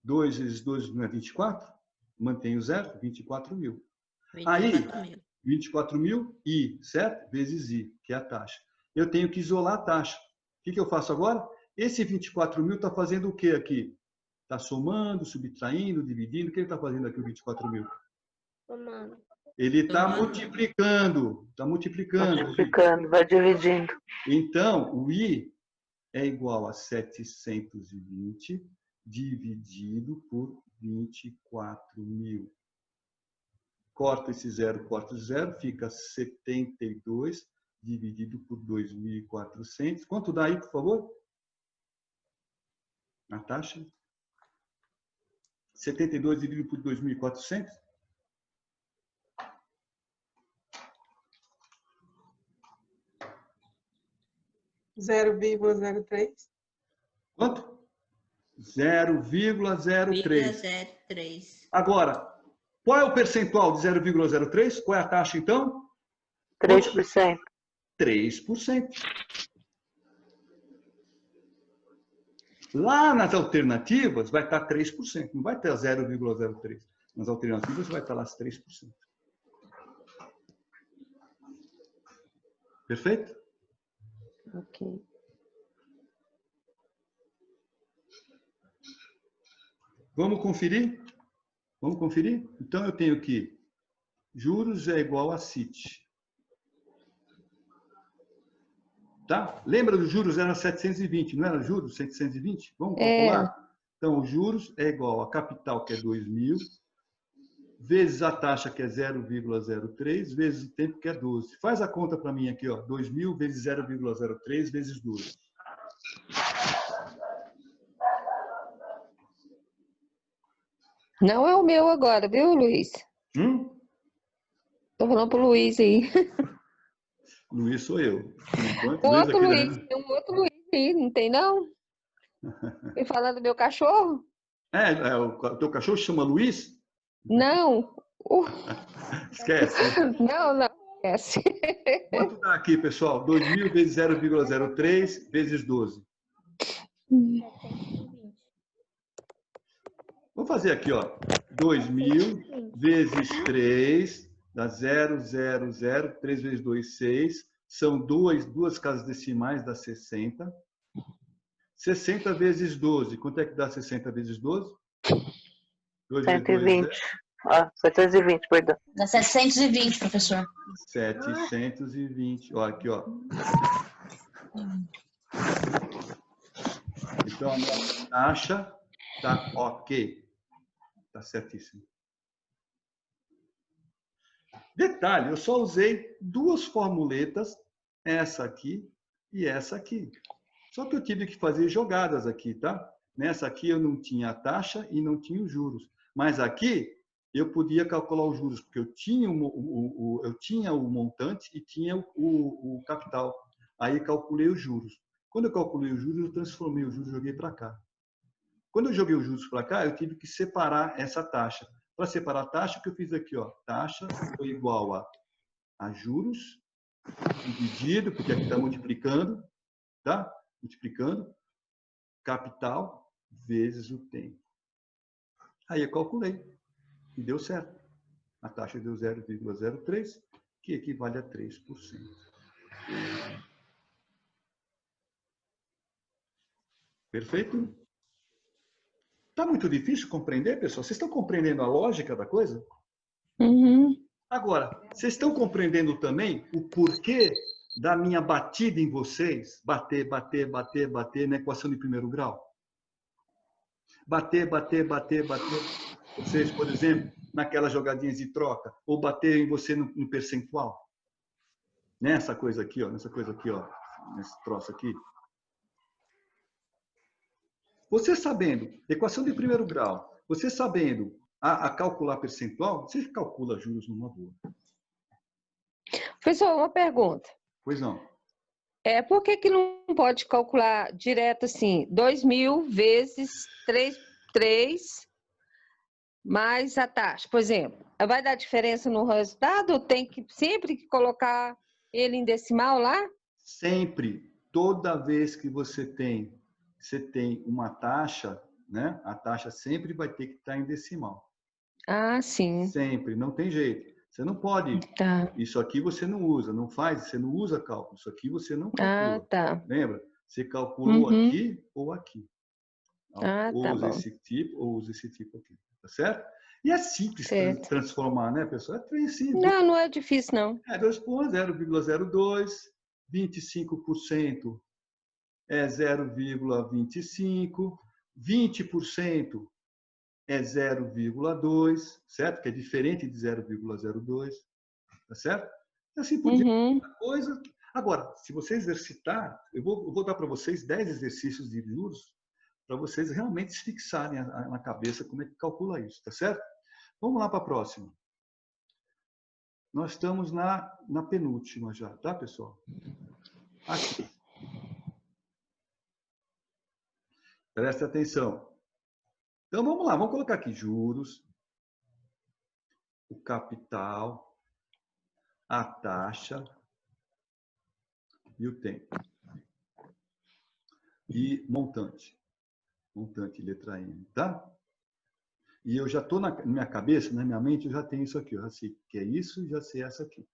2 vezes 12 não é 24? Mantém o zero, 24.000. Aí, 24.000 I, certo? Vezes I, que é a taxa. Eu tenho que isolar a taxa. O que eu faço agora? Esse 24.000 está fazendo o que aqui? Está somando, subtraindo, dividindo. O que ele está fazendo aqui, o 24.000? Somando. Ele está multiplicando. Está multiplicando. Multiplicando, vai dividindo. Então, o I é igual a 720 dividido por 24.000. Corta esse zero, corta o zero, fica 72 dividido por 2.400. Quanto dá aí, por favor? A taxa? 72 dividido por 2.400? Quanto? 0,03. Agora, qual é o percentual de 0,03? Qual é a taxa, então? 3%. 3%. Lá nas alternativas vai estar 3%, não vai ter 0,03%. Nas alternativas vai estar lá 3%. Perfeito? Ok. Vamos conferir? Vamos conferir? Então, eu tenho que juros é igual a CIT. Tá? Lembra dos juros? Era 720, não era juros? 720? Vamos calcular? Então, os juros é igual a capital, que é 2.000, vezes a taxa, que é 0,03, vezes o tempo, que é 12. Faz a conta para mim aqui, ó. 2.000 vezes 0,03 vezes 12. Não é o meu agora, viu, Luiz? Tô falando pro Luiz aí. Luiz sou eu. Tem um outro Luiz aí, não tem não? E falando do meu cachorro? O teu cachorro chama Luiz? Não. Esquece. Não, esquece. Quanto dá aqui, pessoal? 2.000 vezes 0,03 vezes 12. Vamos fazer aqui, ó. 2.000 vezes 3 dá 0,00. 3 vezes 2, 6. São duas casas decimais, dá 60. 60 vezes 12. Quanto é que dá 60 vezes 12? 120. 720, perdão. Dá 720, professor. 720. Ó, aqui, ó. Então, a nossa taxa tá ok. Tá certíssimo. Detalhe, eu só usei duas formuletas, essa aqui e essa aqui. Só que eu tive que fazer jogadas aqui, tá? Nessa aqui eu não tinha a taxa e não tinha os juros. Mas aqui eu podia calcular os juros, porque eu tinha o montante e tinha o capital. Aí calculei os juros. Quando eu calculei os juros, eu transformei os juros e joguei para cá. Quando eu joguei os juros para cá, eu tive que separar essa taxa. Para separar a taxa, o que eu fiz aqui, ó, taxa foi igual a juros dividido, porque aqui está multiplicando, tá? Multiplicando, capital vezes o tempo. Aí eu calculei e deu certo. A taxa deu 0,03, que equivale a 3%. Perfeito? Está muito difícil compreender, pessoal? Vocês estão compreendendo a lógica da coisa? Uhum. Agora, vocês estão compreendendo também o porquê da minha batida em vocês? Bater, bater, bater, bater na equação de primeiro grau? Bater, bater, bater, bater. Vocês, por exemplo, naquelas jogadinhas de troca, ou bater em você no percentual. Nessa coisa aqui, ó, nesse troço aqui. Você sabendo, equação de primeiro grau, você sabendo a calcular percentual, você calcula juros numa boa. Professor, uma pergunta. Pois não. Por que não pode calcular direto assim, 2.000 vezes 3 mais a taxa? Por exemplo, vai dar diferença no resultado ou tem que sempre colocar ele em decimal lá? Sempre, toda vez que você tem uma taxa, né? A taxa sempre vai ter que estar em decimal. Ah, sim. Sempre, não tem jeito. Você não pode. Tá. Isso aqui você não usa, não faz, você não usa cálculo. Isso aqui você não calcula. Ah, tá. Lembra? Você calculou aqui ou aqui. Ou tá usa bom. esse tipo ou usa esse tipo aqui. Tá certo? E é simples transformar, né, pessoal? É bem simples. Não é difícil, não. 2 por 0,02, 25% é 0,25, 20% é 0,2, certo? Que é diferente de 0,02, tá certo? E assim por diante. Coisa. Agora, se você exercitar, eu vou dar para vocês 10 exercícios de juros para vocês realmente se fixarem na cabeça como é que calcula isso, tá certo? Vamos lá para a próxima. Nós estamos na penúltima já, tá, pessoal? Aqui. Presta atenção. Então, vamos lá. Vamos colocar aqui juros, o capital, a taxa e o tempo. E montante. Montante, letra M, tá? E eu já estou na minha cabeça, na minha mente, eu já tenho isso aqui. Eu já sei que é isso e já sei essa aqui.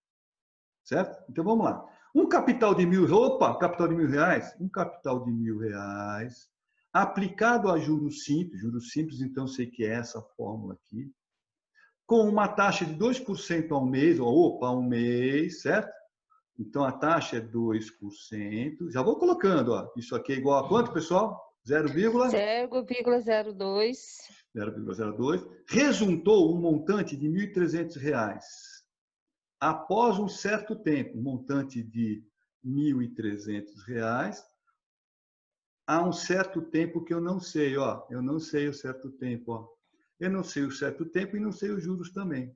Certo? Então, vamos lá. Um capital de capital de R$1.000. Um capital de R$1.000 aplicado a juros simples, então sei que é essa fórmula aqui, com uma taxa de 2% ao mês, ao mês, certo? Então, a taxa é 2%. Já vou colocando, ó. Isso aqui é igual a quanto, pessoal? 0,02. 0,02. Resultou um montante de R$1.300. Após um certo tempo, um montante de R$1.300, há um certo tempo que eu não sei, ó. Eu não sei o certo tempo, ó. Eu não sei o certo tempo e não sei os juros também.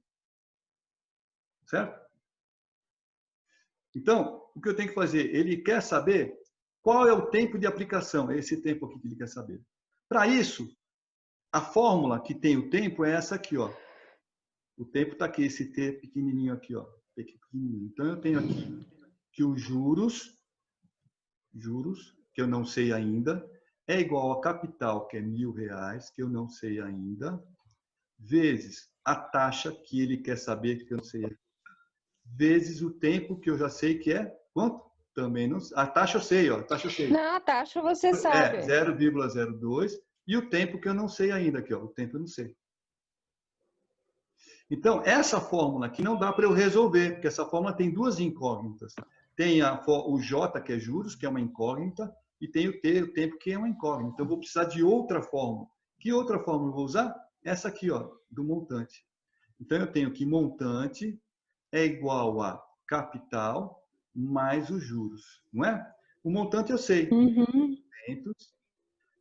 Certo? Então, o que eu tenho que fazer? Ele quer saber qual é o tempo de aplicação. É esse tempo aqui que ele quer saber. Para isso, a fórmula que tem o tempo é essa aqui, ó. O tempo está aqui, esse T pequenininho aqui, ó. Pequenininho. Então, eu tenho aqui que os juros, que eu não sei ainda, é igual a capital, que é R$1.000, que eu não sei ainda, vezes a taxa que ele quer saber, que eu não sei ainda, vezes o tempo, que eu já sei que é quanto? Também não sei. A taxa eu sei, ó. A taxa eu sei. Não, a taxa você sabe. 0,02. E o tempo que eu não sei ainda aqui, ó. O tempo eu não sei. Então, essa fórmula aqui não dá para eu resolver, porque essa fórmula tem duas incógnitas. Tem o J, que é juros, que é uma incógnita, e tem o T, o tempo, que é uma incógnita. Então, eu vou precisar de outra fórmula. Que outra fórmula eu vou usar? Essa aqui, ó, do montante. Então, eu tenho que montante é igual a capital mais os juros, não é? O montante eu sei.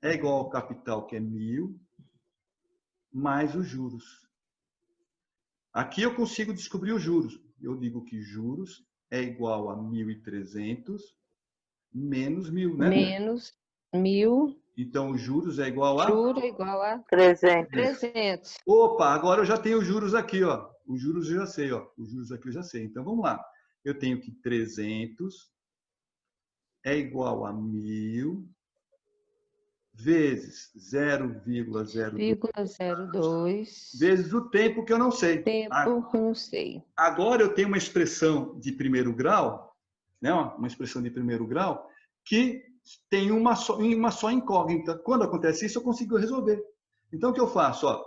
É igual ao capital, que é 1.000, mais os juros. Aqui eu consigo descobrir os juros. Eu digo que juros é igual a 1.300 Menos 1.000, né? Menos 1.000. Então, os juros é igual a? Juro é igual a 300. Opa, agora eu já tenho os juros aqui, ó. Os juros eu já sei, ó. Os juros aqui eu já sei. Então, vamos lá. Eu tenho que 300 é igual a 1.000 vezes 0,02 vezes o tempo que eu não sei. Tempo que eu não sei. Agora eu tenho uma expressão de primeiro grau, né? Uma expressão de primeiro grau que tem uma só incógnita. Quando acontece isso, eu consigo resolver. Então, o que eu faço? Ó,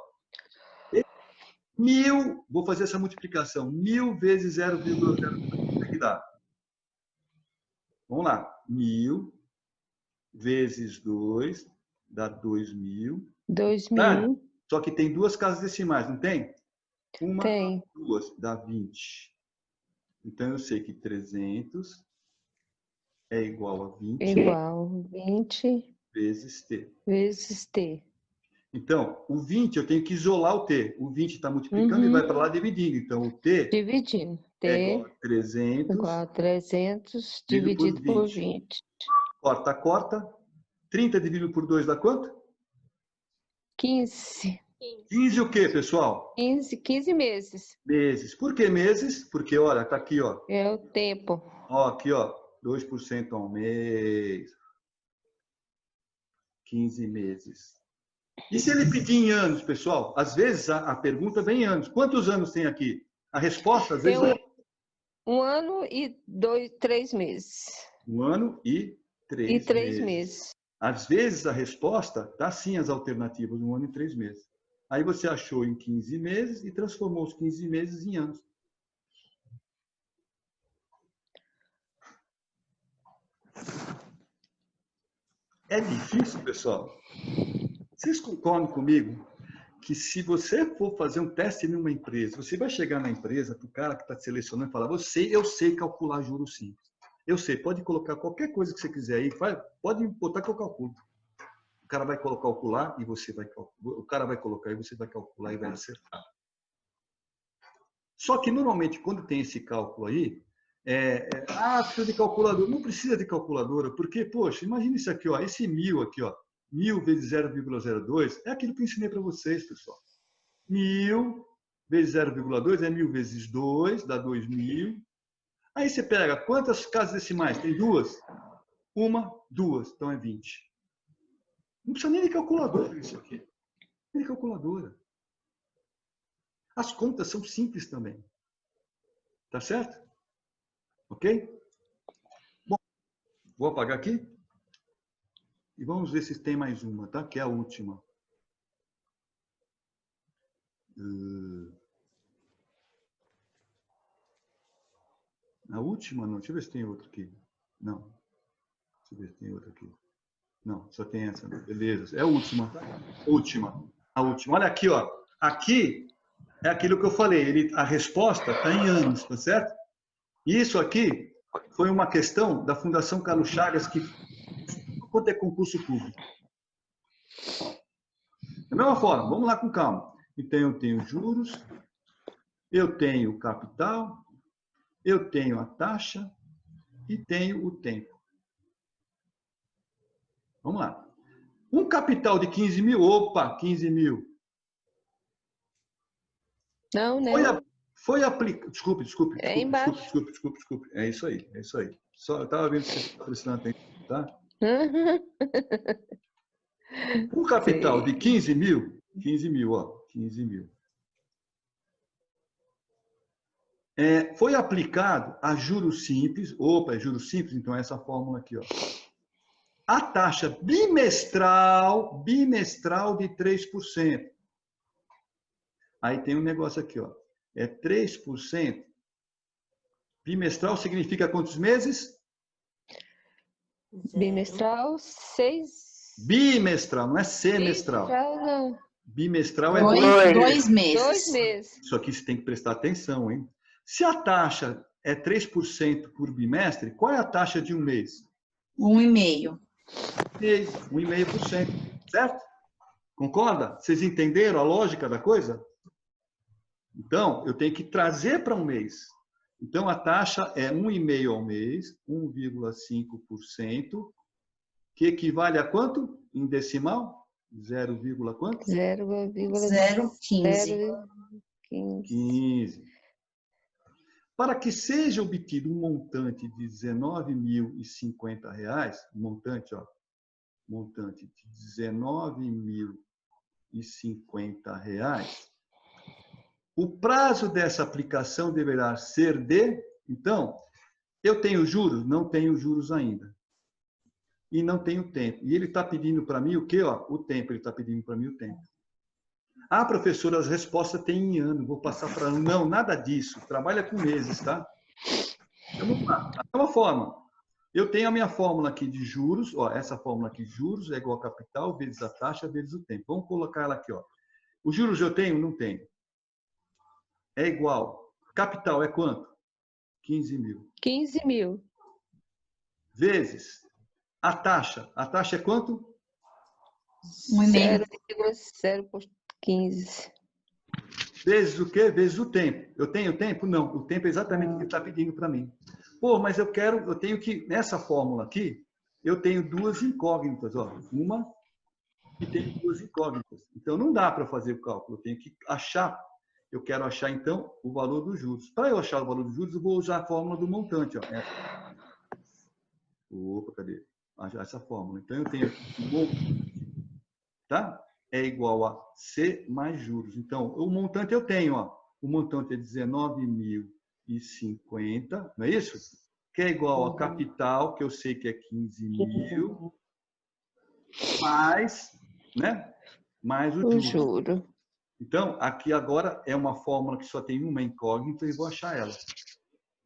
1.000, vou fazer essa multiplicação. 1.000 vezes 0,02, o que dá? Vamos lá. 1.000 vezes 2 dá 2.000. 2.000. Tá? Só que tem duas casas decimais, não tem? Uma, tem. Duas, dá 20. Então, eu sei que 300 é igual a 20. Igual 20 vezes T. Vezes T. Então, o 20 eu tenho que isolar o T. O 20 está multiplicando e vai para lá dividindo. Então, o T dividindo. T é igual a 300. Igual a 300 dividido por 20. Corta, corta. 30 dividido por 2 dá quanto? 15. 15 o quê, pessoal? 15 meses. Meses. Por que meses? Porque, olha, tá aqui, ó. É o tempo. Ó, aqui, ó. 2% ao mês. 15 meses. E se ele pedir em anos, pessoal? Às vezes a pergunta vem em anos. Quantos anos tem aqui? A resposta, às vezes... Tem 1 ano e 3 meses. 1 ano e 3 meses. Às vezes a resposta dá sim as alternativas, 1 ano e 3 meses. Aí você achou em 15 meses e transformou os 15 meses em anos. É difícil, pessoal? Vocês concordam comigo que se você for fazer um teste em uma empresa, você vai chegar na empresa, para o cara que está te selecionando e falar, eu sei calcular juros simples. Eu sei, pode colocar qualquer coisa que você quiser aí, pode botar que eu calculo. O cara vai calcular e você vai calcular. O cara vai colocar e você vai calcular e vai acertar. Só que, normalmente, quando tem esse cálculo aí, precisa de calculadora. Não precisa de calculadora, porque, poxa, imagina isso aqui, ó, esse 1.000 aqui, ó, 1.000 vezes 0,02 é aquilo que eu ensinei para vocês, pessoal. 1.000 vezes 0,2 é 1.000 vezes 2, dá 2.000. Aí você pega, quantas casas decimais? Tem 2? 1, 2, então é 20. Não precisa nem de calculadora isso aqui. Nem de calculadora. As contas são simples também. Tá certo? Ok? Bom, vou apagar aqui. E vamos ver se tem mais uma, tá? Que é a última. A última não. Deixa eu ver se tem outra aqui. Não. Deixa eu ver se tem outra aqui. Não, só tem essa. Beleza. É a última, tá? A última. Olha aqui, ó. Aqui é aquilo que eu falei. A resposta está em anos, tá certo? E isso aqui foi uma questão da Fundação Carlos Chagas, que quanto é concurso público. Da mesma forma, vamos lá com calma. Então, eu tenho juros, eu tenho capital, eu tenho a taxa e tenho o tempo. Vamos lá. Um capital de 15 mil, opa, 15 mil. Não, né? Foi aplicado. Desculpe. Desculpe. É isso aí. Só eu estava vendo se você está prestando atenção, tá? Um capital de 15 mil, ó, 15 mil. Foi aplicado a juros simples, é juros simples, então é essa fórmula aqui, ó. A taxa bimestral de 3%. Aí tem um negócio aqui, ó. 3%. Bimestral significa quantos meses? Bimestral, 6. Bimestral, não é semestral. Não. Bimestral é 2 meses. 2 meses. Isso aqui você tem que prestar atenção, hein? Se a taxa é 3% por bimestre, qual é a taxa de um mês? 1,5%. 1,5%, certo? Concorda? Vocês entenderam a lógica da coisa? Então, eu tenho que trazer para um mês. Então, a taxa é 1,5 ao mês, 1,5%, que equivale a quanto em decimal? 0, quanto? 0,15. 15. Para que seja obtido um montante de R$ 19.050, montante de R$ 19.050, o prazo dessa aplicação deverá ser de... Então, eu tenho juros? Não tenho juros ainda. E não tenho tempo. E ele está pedindo para mim o quê? O tempo. Ele está pedindo para mim o tempo. Ah, professora, as respostas têm em ano. Vou passar para ano. Não, nada disso. Trabalha com meses, tá? Então, vamos lá. É uma fórmula. Eu tenho a minha fórmula aqui de juros. Essa fórmula aqui, juros é igual a capital vezes a taxa vezes o tempo. Vamos colocar ela aqui. Os juros eu tenho? Não tenho. É igual. Capital é quanto? 15 mil. 15 mil. Vezes a taxa. A taxa é quanto? 0,015. Vezes o quê? Vezes o tempo. Eu tenho tempo? Não. O tempo é exatamente o que ele está pedindo para mim. Pô, mas eu tenho que, nessa fórmula aqui, eu tenho duas incógnitas. Uma e tenho duas incógnitas. Então, não dá para fazer o cálculo. Eu tenho que achar. Eu quero achar, então, o valor dos juros. Para eu achar o valor dos juros, eu vou usar a fórmula do montante. Opa, cadê? Essa fórmula. Então, eu tenho aqui o montante, tá? É igual a C mais juros. Então, o montante eu tenho. O montante é 19.050, não é isso? Que é igual a capital, que eu sei que é 15 mil, mais, né? Mais o juro. Então, aqui agora é uma fórmula que só tem uma incógnita e vou achar ela.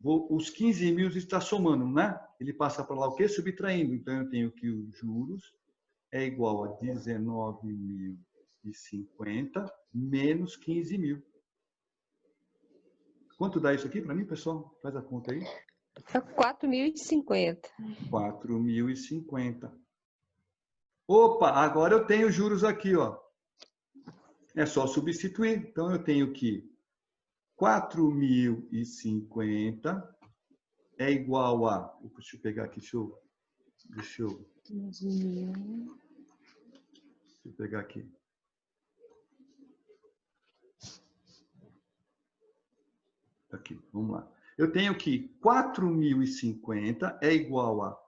Os 15 mil está somando, né? Ele passa para lá o quê? Subtraindo. Então, eu tenho que os juros é igual a 19.050 menos 15 mil. Quanto dá isso aqui para mim, pessoal? Faz a conta aí. 4.050. 4.050. Opa, agora eu tenho juros aqui, É só substituir. Então, eu tenho que 4.050 é igual a... Deixa eu pegar aqui, deixa eu pegar aqui. Aqui, vamos lá. Eu tenho que 4.050 é igual a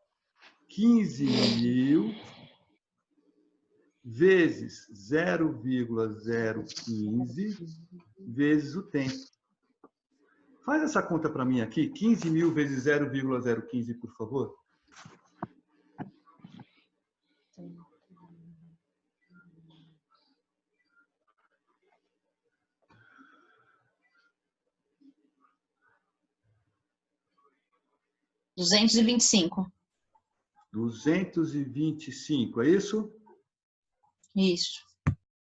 15.000 vezes 0,015 vezes o tempo. Faz essa conta para mim aqui. 15.000 vezes 0,015, por favor. R$ 225, é isso? Isso.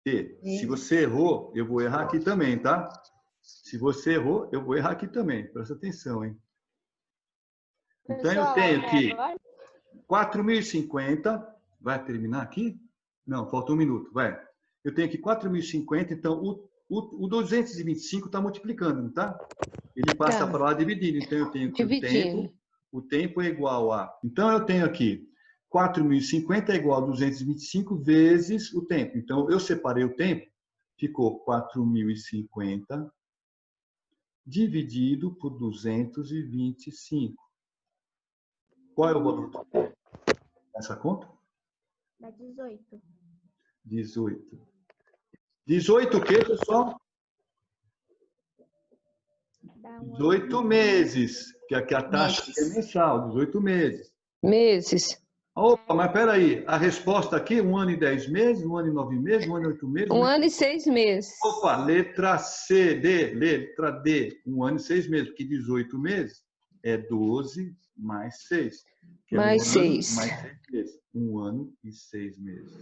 E se você errou, eu vou errar aqui também, tá? Se você errou, eu vou errar aqui também. Presta atenção, hein? Então, eu tenho que 4.050. Vai terminar aqui? Não, falta um minuto. Vai. Eu tenho aqui 4.050. Então, o 225 está multiplicando, não tá? Ele passa para lá dividindo. Então, eu tenho que o tempo é igual a... Então, eu tenho aqui 4.050 é igual a 225 vezes o tempo. Então, eu separei o tempo. Ficou 4.050 dividido por 225. Qual é o valor dessa conta? Dá 18. 18. 18 o quê, pessoal? 18 meses. Que aqui a taxa é mensal, 18 meses. Meses. Opa, mas peraí. A resposta aqui, 1 ano e 10 meses, 1 ano e 9 meses, 1 ano e 8 meses? 1 ano e 6 meses. Opa, letra D. 1 ano e 6 meses, porque 18 meses é 12 mais 6. Mais 6. Mais 6 meses. 1 ano e 6 meses.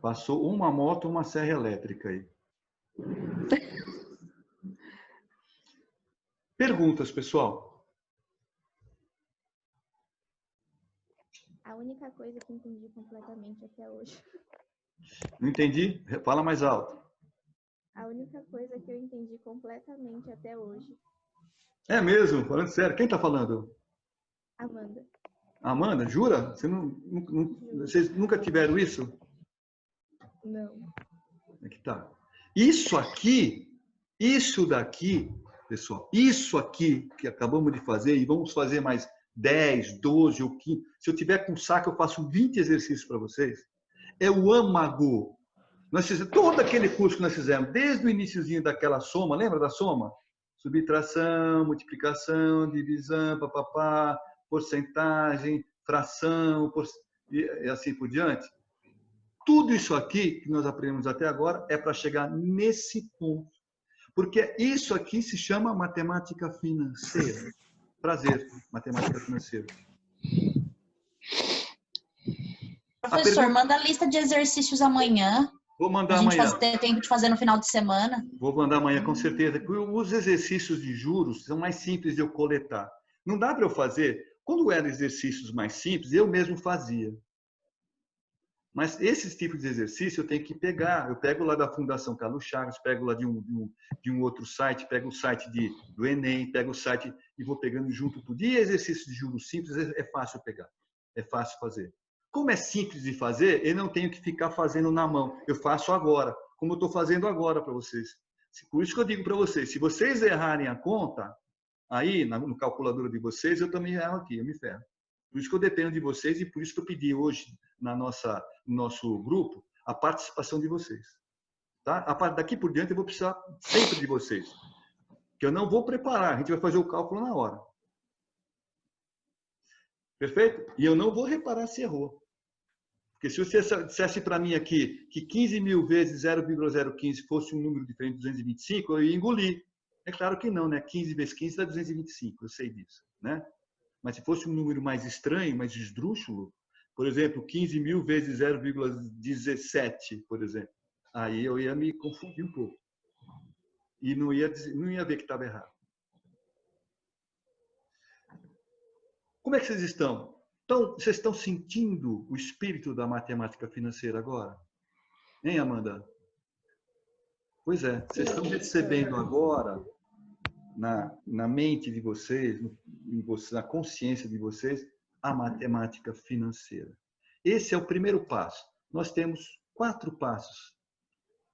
Passou uma moto, uma serra elétrica aí. Perguntas, pessoal? A única coisa que entendi completamente até hoje. Não entendi? Fala mais alto. a única coisa que eu entendi completamente até hoje. É mesmo? Falando sério. Quem está falando? Amanda. Amanda, jura? Vocês nunca tiveram isso? Não. Aqui tá. Isso aqui, isso daqui, pessoal, isso aqui que acabamos de fazer, e vamos fazer mais 10, 12 ou 15. Se eu tiver com saco, eu faço 20 exercícios para vocês. É o âmago. Nós fizemos todo aquele curso que nós fizemos, desde o iniciozinho daquela soma, lembra da soma? Subtração, multiplicação, divisão, papapá, porcentagem, fração, e assim por diante. Tudo isso aqui que nós aprendemos até agora é para chegar nesse ponto. Porque isso aqui se chama matemática financeira. Prazer, matemática financeira. Professor, manda a lista de exercícios amanhã. Vou mandar amanhã. A gente ter tempo de fazer no final de semana. Vou mandar amanhã, com certeza. Os exercícios de juros são mais simples de eu coletar. Não dá para eu fazer. Quando eram exercícios mais simples, eu mesmo fazia. Mas esses tipos de exercício eu tenho que pegar. Eu pego lá da Fundação Carlos Chagas, pego lá de um outro site, pego o site do Enem, pego o site e vou pegando junto tudo. E exercício de juros simples é fácil pegar. É fácil fazer. Como é simples de fazer, eu não tenho que ficar fazendo na mão. Eu faço agora, como eu estou fazendo agora para vocês. Por isso que eu digo para vocês, se vocês errarem a conta, aí no calculador de vocês, eu também erro aqui, eu me ferro. Por isso que eu dependo de vocês e por isso que eu pedi hoje no nosso grupo a participação de vocês. Tá? Daqui por diante eu vou precisar sempre de vocês. Que eu não vou preparar, a gente vai fazer o cálculo na hora. Perfeito? E eu não vou reparar se errou. Porque se você dissesse para mim aqui que 15 mil vezes 0,015 fosse um número diferente de 225, eu ia engolir. É claro que não, né? 15 vezes 15 dá 225, eu sei disso, né? Mas se fosse um número mais estranho, mais esdrúxulo, por exemplo, 15 mil vezes 0,17, por exemplo, aí eu ia me confundir um pouco. E não ia ver que estava errado. Como é que vocês estão? Então, vocês estão sentindo o espírito da matemática financeira agora? Hein, Amanda? Pois é, vocês estão recebendo agora, na mente de vocês, na consciência de vocês, a matemática financeira. Esse é o primeiro passo. Nós temos 4 passos.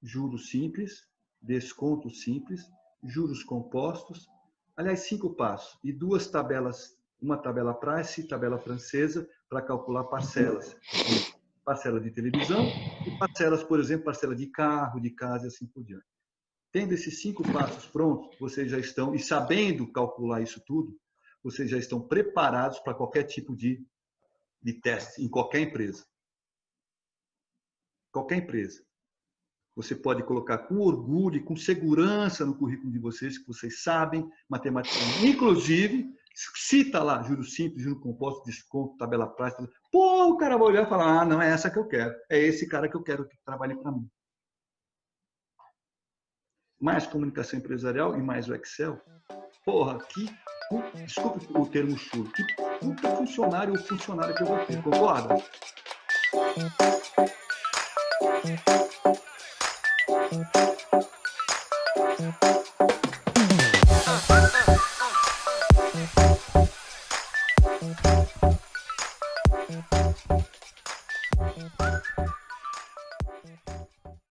Juros simples, desconto simples, juros compostos. Aliás, 5 passos e 2 tabelas. Uma tabela Price e tabela francesa para calcular parcelas. Parcela de televisão e parcelas, por exemplo, parcela de carro, de casa e assim por diante. Tendo esses 5 passos prontos, vocês já estão, e sabendo calcular isso tudo, vocês já estão preparados para qualquer tipo de teste, em qualquer empresa. Qualquer empresa. Você pode colocar com orgulho e com segurança no currículo de vocês, que vocês sabem matemática. Inclusive, cita lá juros simples, juros compostos, desconto, tabela prática. Pô, o cara vai olhar e falar, não é essa que eu quero. É esse cara que eu quero que trabalhe para mim. Mais comunicação empresarial e mais o Excel. Porra, desculpe o termo chulo, que puta funcionário ou funcionária que eu vou ter, concorda?